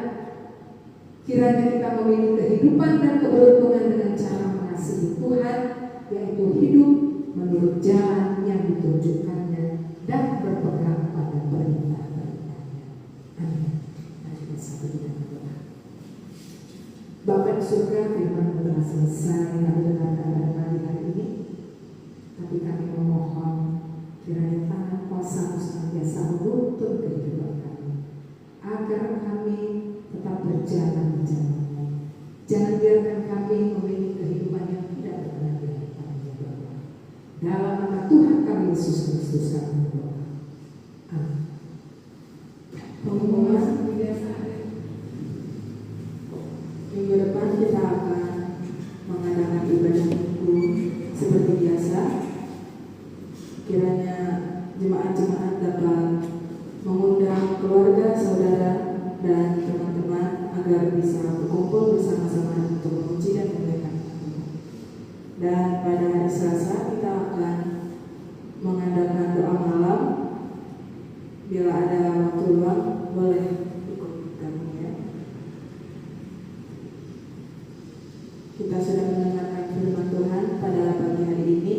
kiranya kita memiliki kehidupan dan keberuntungan dengan cara mengasihi Tuhan, yaitu hidup menurut jalan yang ditunjukkannya dan berpegang pada perintah-perintahnya. Amin. Mari kita satu dengan doa. Bapa di surga, firman telah selesai kami dengarkan pada pagi hari ini, tapi kami memohon kiranya tangan kuasa-Mu senantiasa menuntun kehidupan kami, agar kami tetap berjalan di jalan-Mu. Jangan biarkan kami memiliki kehidupan yang tidak berkenan di hadapan-Mu, ya Bapa. Dalam nama Tuhan kami Yesus Kristus kami berdoa. Amin. Pengumuman kebiasaan minggu depan kita akan mengadakan ibadah minggu seperti biasa. Kiranya jemaat-jemaat dapat mengundang keluarga, saudara, dan teman-teman agar bisa berkumpul bersama-sama untuk memuji dan memuliakan Tuhan. Dan pada hari Selasa kita akan mengadakan doa malam. Bila ada waktu luang, boleh ikut kami, ya. Kita sudah mendengarkan firman Tuhan pada pagi hari ini.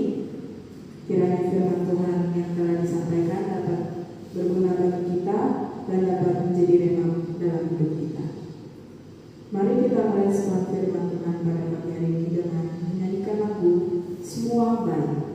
Kiranya firman Tuhan yang telah disampaikan dapat berguna bagi kita dan dapat menjadi rema dalam hidup kita. Mari kita merespon firman Tuhan pada pagi hari ini dengan menyanyikan lagu Semua Baik.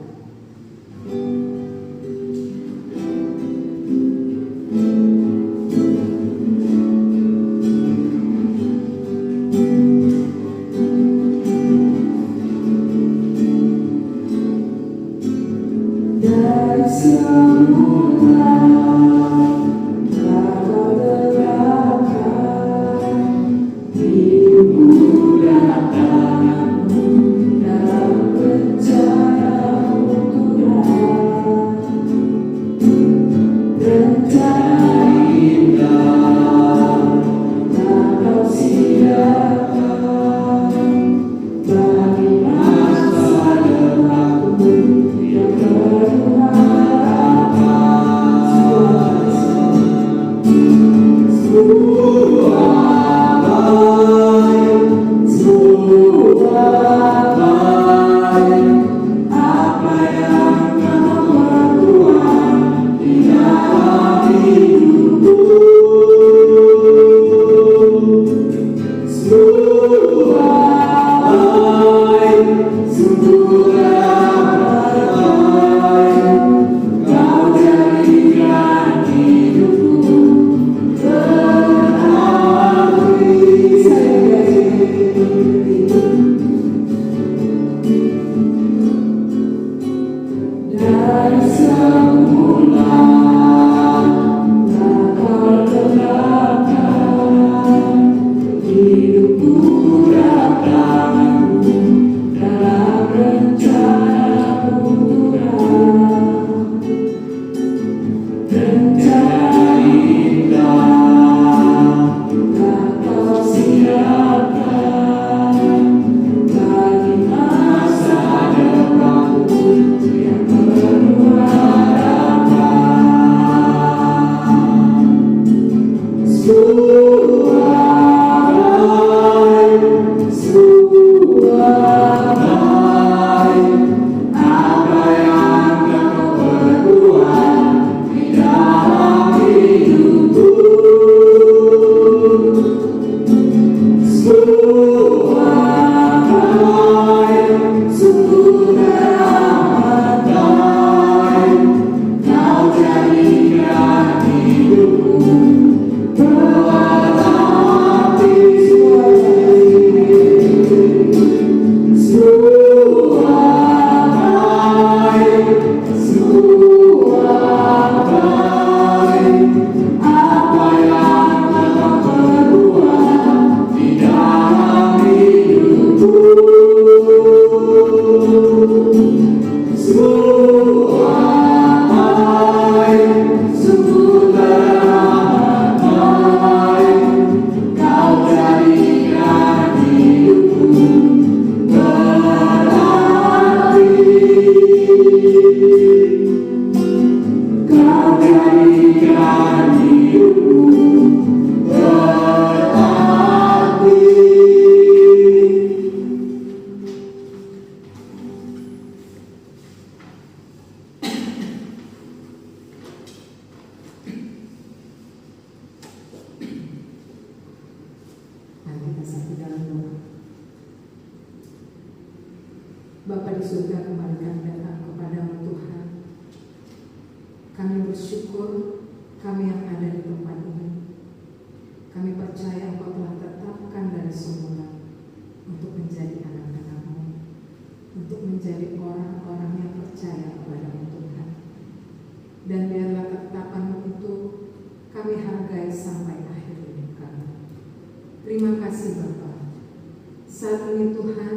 Bapa di surga, kembali kami datang kepadamu Tuhan. Kami bersyukur kami yang ada di tempat ini. Kami percaya Engkau telah tetapkan dari semula untuk menjadi anak-anak-Mu, untuk menjadi orang-orang yang percaya kepada-Mu Tuhan. Dan biarlah ketetapan-Mu itu kami hargai sampai akhir hidup kami. Terima kasih Bapa. Saat ini Tuhan,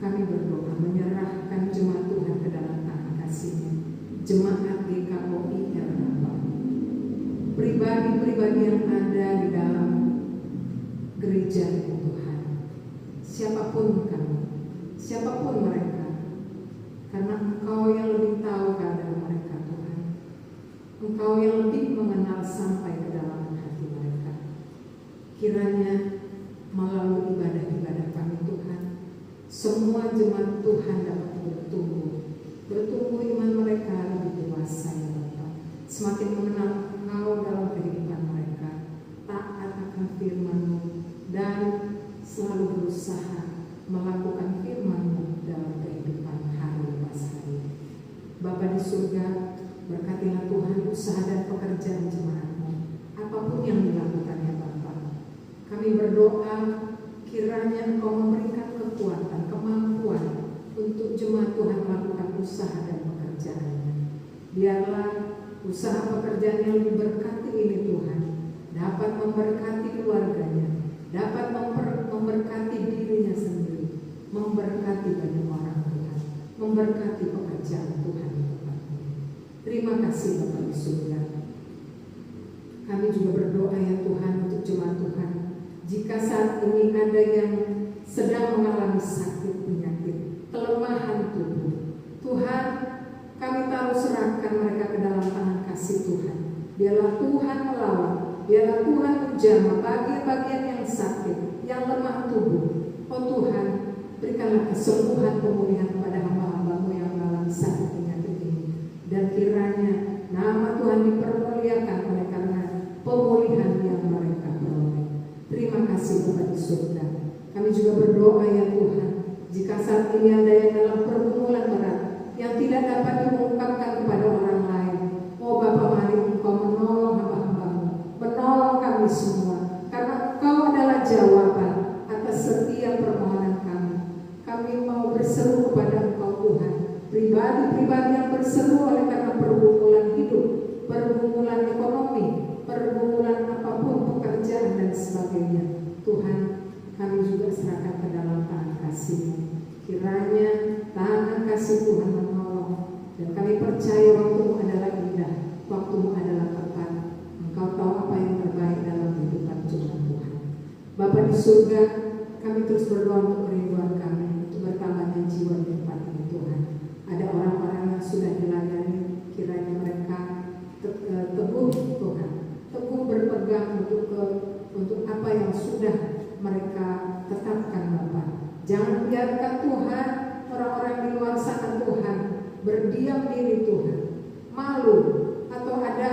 kami berdoa menyerahkan jemaat Tuhan ke dalam tangan kasih-Mu. Jemaat GKOI Bapa, pribadi-pribadi yang ada di dalam gereja itu Tuhan, siapapun kami, siapapun mereka, karena Engkau yang lebih tahu keadaan mereka Tuhan. Engkau yang lebih mengenal sampai ke dalam hati mereka. Kiranya melalui ibadah-ibadah kami Tuhan, semua jemaat Tuhan dapat bertumbuh iman mereka lebih dewasa ya Bapa, semakin mengenal Engkau dalam kehidupan mereka, taat akan firman-Mu dan selalu berusaha melakukan firman-Mu dalam kehidupan hari lepas hari. Bapa di surga, berkatilah Tuhan usaha dan pekerjaan jemaat-Mu, apapun yang dilakukan ya Bapa. Kami berdoa kiranya Engkau memberikan kekuatan, kemampuan untuk jemaat Tuhan melakukan usaha dan pekerjaannya. Biarlah usaha pekerjaan yang diberkati ini Tuhan dapat memberkati keluarganya, dapat memberkati dirinya sendiri, memberkati banyak orang Tuhan, memberkati pekerjaan Tuhan. Terima kasih Bapa di surga. Kami juga berdoa ya Tuhan untuk jemaat Tuhan. Jika saat ini ada yang sedang mengalami sakit penyakit, kelemahan tubuh, Tuhan, kami taruh serahkan mereka ke dalam tangan kasih Tuhan. Biarlah Tuhan melawat, biarlah Tuhan menjamah bagian-bagian yang sakit, yang lemah tubuh. Oh Tuhan, berikanlah kesembuhan pemulihan kepada hamba-hamba-Mu yang mengalami sakit penyakit ini. Dan kiranya nama Tuhan dipermuliakan oleh karena pemulihan yang mereka peroleh. Terima kasih Bapa di surga. Kami juga berdoa ya Tuhan, jika saat ini ada yang dalam pergumulan berat yang tidak dapat diungkapkan kepada orang lain, oh Bapa, mari Engkau menolong hamba-hamba-Mu, menolong kami semua, karena Engkau adalah jawaban atas setiap permohonan kami. Kami mau berseru kepada Engkau Tuhan, pribadi-pribadi yang berseru oleh karena pergumulan hidup, pergumulan ekonomi, pergumulan apapun, pekerjaan dan sebagainya. Tuhan, kami juga serahkan ke dalam tangan kasih-Mu. Kiranya tangan kasih Tuhan menolong, dan kami percaya waktu-Mu adalah indah, waktu-Mu adalah tepat. Engkau tahu apa yang terbaik dalam kehidupan jemaat Tuhan. Bapa di surga, kami terus berdoa untuk kerinduan kami, untuk bertambahnya jiwa di tempat ini Tuhan. Ada orang-orang yang sudah dilayani, kiranya mereka teguh Tuhan, teguh berpegang untuk apa yang sudah mereka tetapkan Bapa. Jangan biarkan Tuhan orang-orang di luar sana Tuhan berdiam diri Tuhan, malu atau ada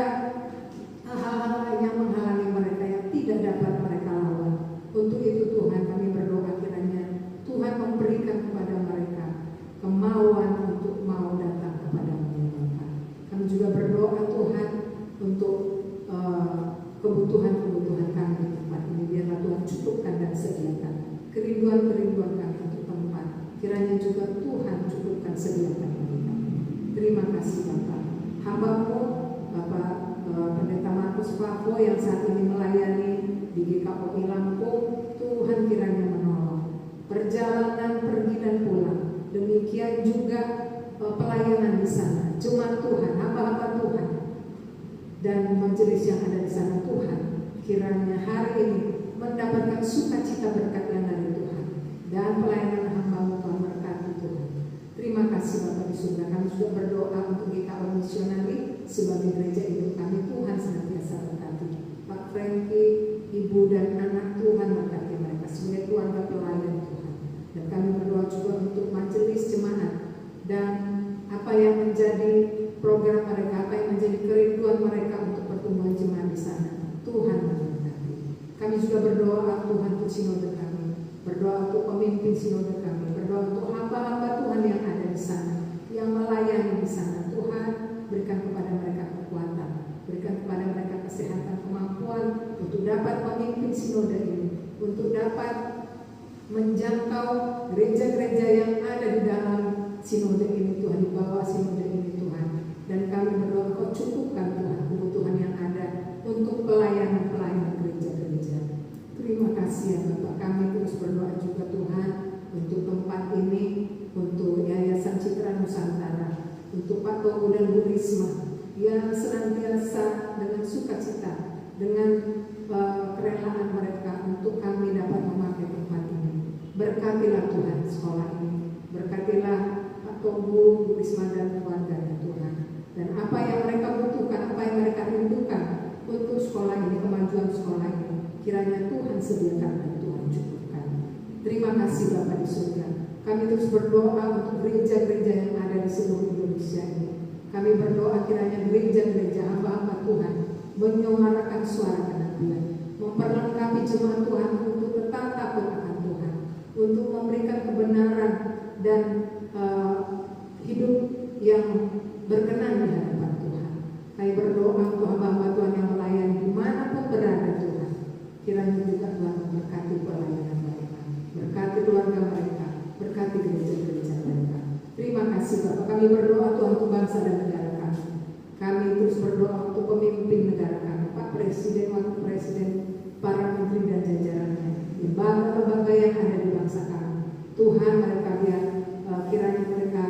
hal-hal lain yang menghalangi mereka yang tidak dapat mereka lawan. Untuk itu Tuhan, kami berdoa kiranya Tuhan memberikan kepada mereka kemauan untuk mau datang kepada-Mu ya Bapa. Kami juga berdoa Tuhan untuk kebutuhan-kebutuhan kami di tempat ini. Biarlah Tuhan cukupkan dan sediakan kerinduan-kerinduan kami untuk tempat. Kiranya juga Tuhan cukupkan sediakan bagi kami. Terima kasih Bapa. Hamba-Mu Bapak Pendeta Markus Favo yang saat ini melayani di GKOI Lampung, Tuhan kiranya menolong perjalanan pergi dan pulang. Demikian juga pelayanan di sana, jemaat Tuhan, hamba-hamba Tuhan dan majelis yang ada di sana. Tuhan, kiranya hari ini mendapatkan sukacita berkat yang dari Tuhan, dan pelayanan hamba-Mu Tuhan berkati Tuhan. Terima kasih Bapa di surga. Kami juga berdoa untuk GKO Misionari sebagai gereja hidup kami. Tuhan senantiasa berkati Pak Franky, ibu dan anak, Tuhan berkati mereka sebagai keluarga pelayan Tuhan. Dan kami berdoa juga untuk majelis jemaat dan apa yang menjadi program mereka, apa yang menjadi kerinduan mereka untuk pertumbuhan jemaat di sana. Tuhan memberkati. Kami juga berdoa Tuhan untuk sinode kami, berdoa untuk pemimpin sinode kami, berdoa untuk hamba dapat memimpin sinode ini, untuk dapat menjangkau gereja-gereja yang ada di dalam sinode ini Tuhan, di bawah sinode ini Tuhan. Dan kami berdoa Kau cukupkan Tuhan kebutuhan yang ada untuk pelayanan gereja-gereja. Terima kasih ya Bapak. Kami terus berdoa juga Tuhan untuk tempat ini, untuk Yayasan Citra Nusantara, untuk Pak Togo dan Bu Risma yang senantiasa dengan sukacita, dengan kerelaan mereka untuk kami dapat memakai tempat ini. Berkatilah Tuhan sekolah ini, berkatilah Pak Togo, Bu Risma dan keluarganya Tuhan. Dan apa yang mereka butuhkan, apa yang mereka rindukan untuk sekolah ini, kemajuan sekolah ini, kiranya Tuhan sediakan dan Tuhan cukupkan. Terima kasih Bapak di surga. Kami terus berdoa untuk gereja-gereja yang ada di seluruh Indonesia ini. Kami berdoa kiranya gereja-gereja hamba-hamba Tuhan menyuarakan suara kenabian, memperlengkapi jemaat Tuhan untuk tetap takut akan Tuhan, untuk memberikan kebenaran dan hidup yang berkenan di hadapan Tuhan. Kami berdoa untuk hamba-hamba Tuhan yang melayani dimanapun berada Tuhan. Kiranya juga Tuhan memberkati pelayanan mereka, berkati keluarga mereka, berkati gereja-gereja mereka. Terima kasih Bapak. Kami berdoa Tuhan untuk bangsa dan negara kami. Kami terus berdoa untuk pemimpin negara kami, Pak Presiden, Wakil Presiden, para menteri dan jajarannya, lembaga-lembaga yang ada di bangsa kami. Tuhan mereka biar kiranya mereka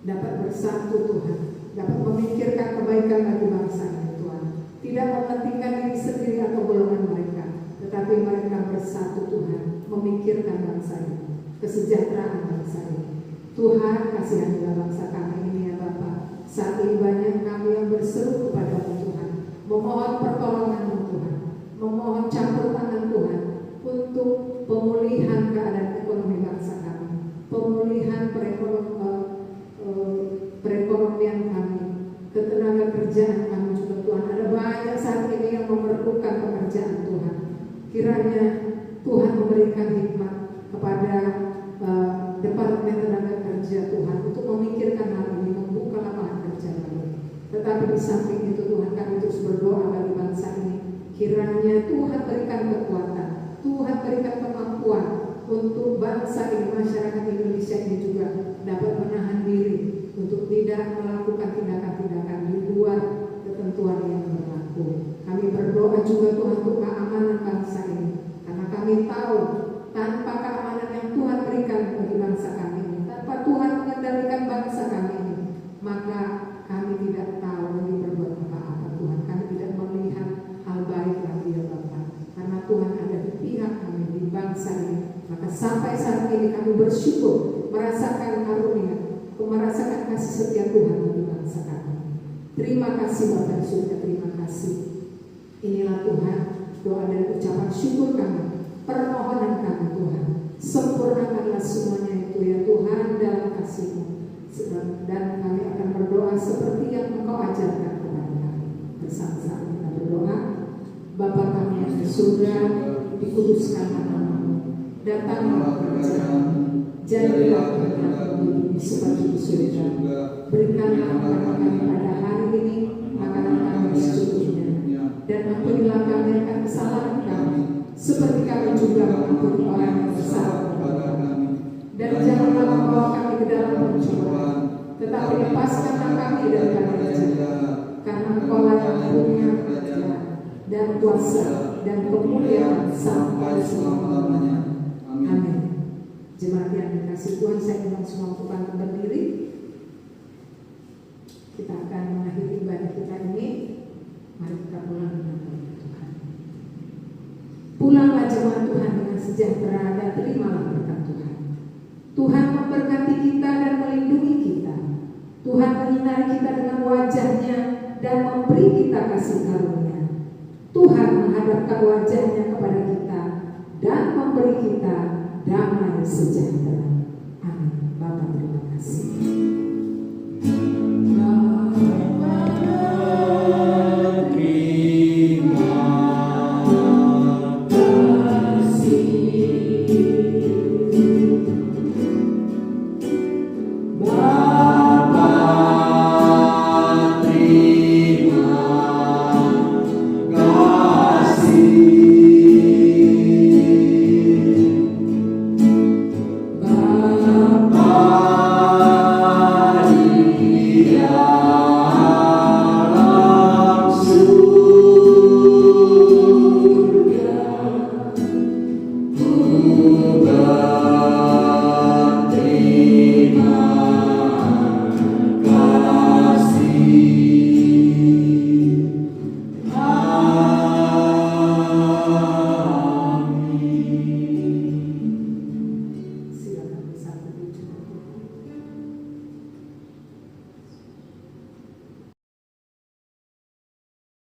dapat bersatu Tuhan, dapat memikirkan kebaikan bagi bangsa ini Tuhan. Tidak mementingkan diri sendiri atau golongan mereka, tetapi mereka bersatu Tuhan, memikirkan bangsa ini, kesejahteraan bangsa ini. Tuhan kasihanilah bangsa kami ini ya Bapa. Saat ini banyak kami yang berseru kepada-Mu Tuhan, memohon pertolongan-Mu Tuhan, memohon campur tangan Tuhan untuk pemulihan keadaan ekonomi bangsa kami, pemulihan perekonomian kami, ketenaga kerjaan kami juga Tuhan. Ada banyak saat ini yang memerlukan pekerjaan Tuhan. Kiranya Tuhan memberikan hikmat kepada Departemen Tenaga Kerja Tuhan untuk memikirkan hal ini, membuka lapangan kerja baru. Tetapi di samping itu Tuhan, kami terus berdoa bagi bangsa ini. Kiranya Tuhan berikan kekuatan, Tuhan berikan kemampuan untuk bangsa ini, masyarakat Indonesia ini juga dapat menahan diri untuk tidak melakukan tindakan-tindakan di luar ketentuan yang berlaku. Kami berdoa juga Tuhan untuk keamanan bangsa ini, karena kami tahu tanpa keamanan yang Tuhan berikan bagi bangsa kami ini, tanpa Tuhan mengendalikan bangsa kami ini, maka kami tidak tahu lagi berbuat apa-apa Tuhan. Kami tidak melihat hal baik lagi ya Bapak, karena Tuhan ada di pihak kami, di bangsa ini. Maka sampai saat ini kami bersyukur merasakan karunia, merasakan kasih setia Tuhan bagi bangsa kami. Terima kasih Bapak di surga, terima kasih. Inilah Tuhan doa dan ucapan syukur kami, permohonan kami Tuhan. Sempurnakanlah semuanya itu ya Tuhan dalam kasih-Mu. Dan kami akan berdoa seperti yang Engkau ajarkan kepada kami. Bersama-sama kita berdoa. Bapa kami yang di surga, dikuduskanlah nama-Mu, datanglah kerajaan-Mu, jadilah kehendak-Mu seperti di surga. Berikanlah kepada kami pada hari ini makanan kami secukupnya, dan ampunilah kami akan kesalahan kami, seperti kami juga mengampuni orang yang bersalah kepada kami. Dan janganlah membawa kami ke dalam pencobaan, tetapi lepaskanlah kami dari bahaya jahat. Karena Engkau yang punya kerajaan dan kuasa dan kemuliaan sampai selama-lamanya. Amin. Jemaat yang dikasihi Tuhan, saya undang semua untuk bangkit berdiri. Kita akan mengakhiri ibadah kita ini. Mari kita pulang dengan berkat Tuhan. Pulanglah jemaat Tuhan dengan sejahtera dan terimalah berkat Tuhan. Tuhan memberkati kita dan melindungi kita. Tuhan menyinari kita dengan wajah-Nya dan memberi kita kasih karunia. Tuhan menghadapkan wajah-Nya kepada kita dan memberi kita damai sejahtera. Amin. Bapa terima kasih.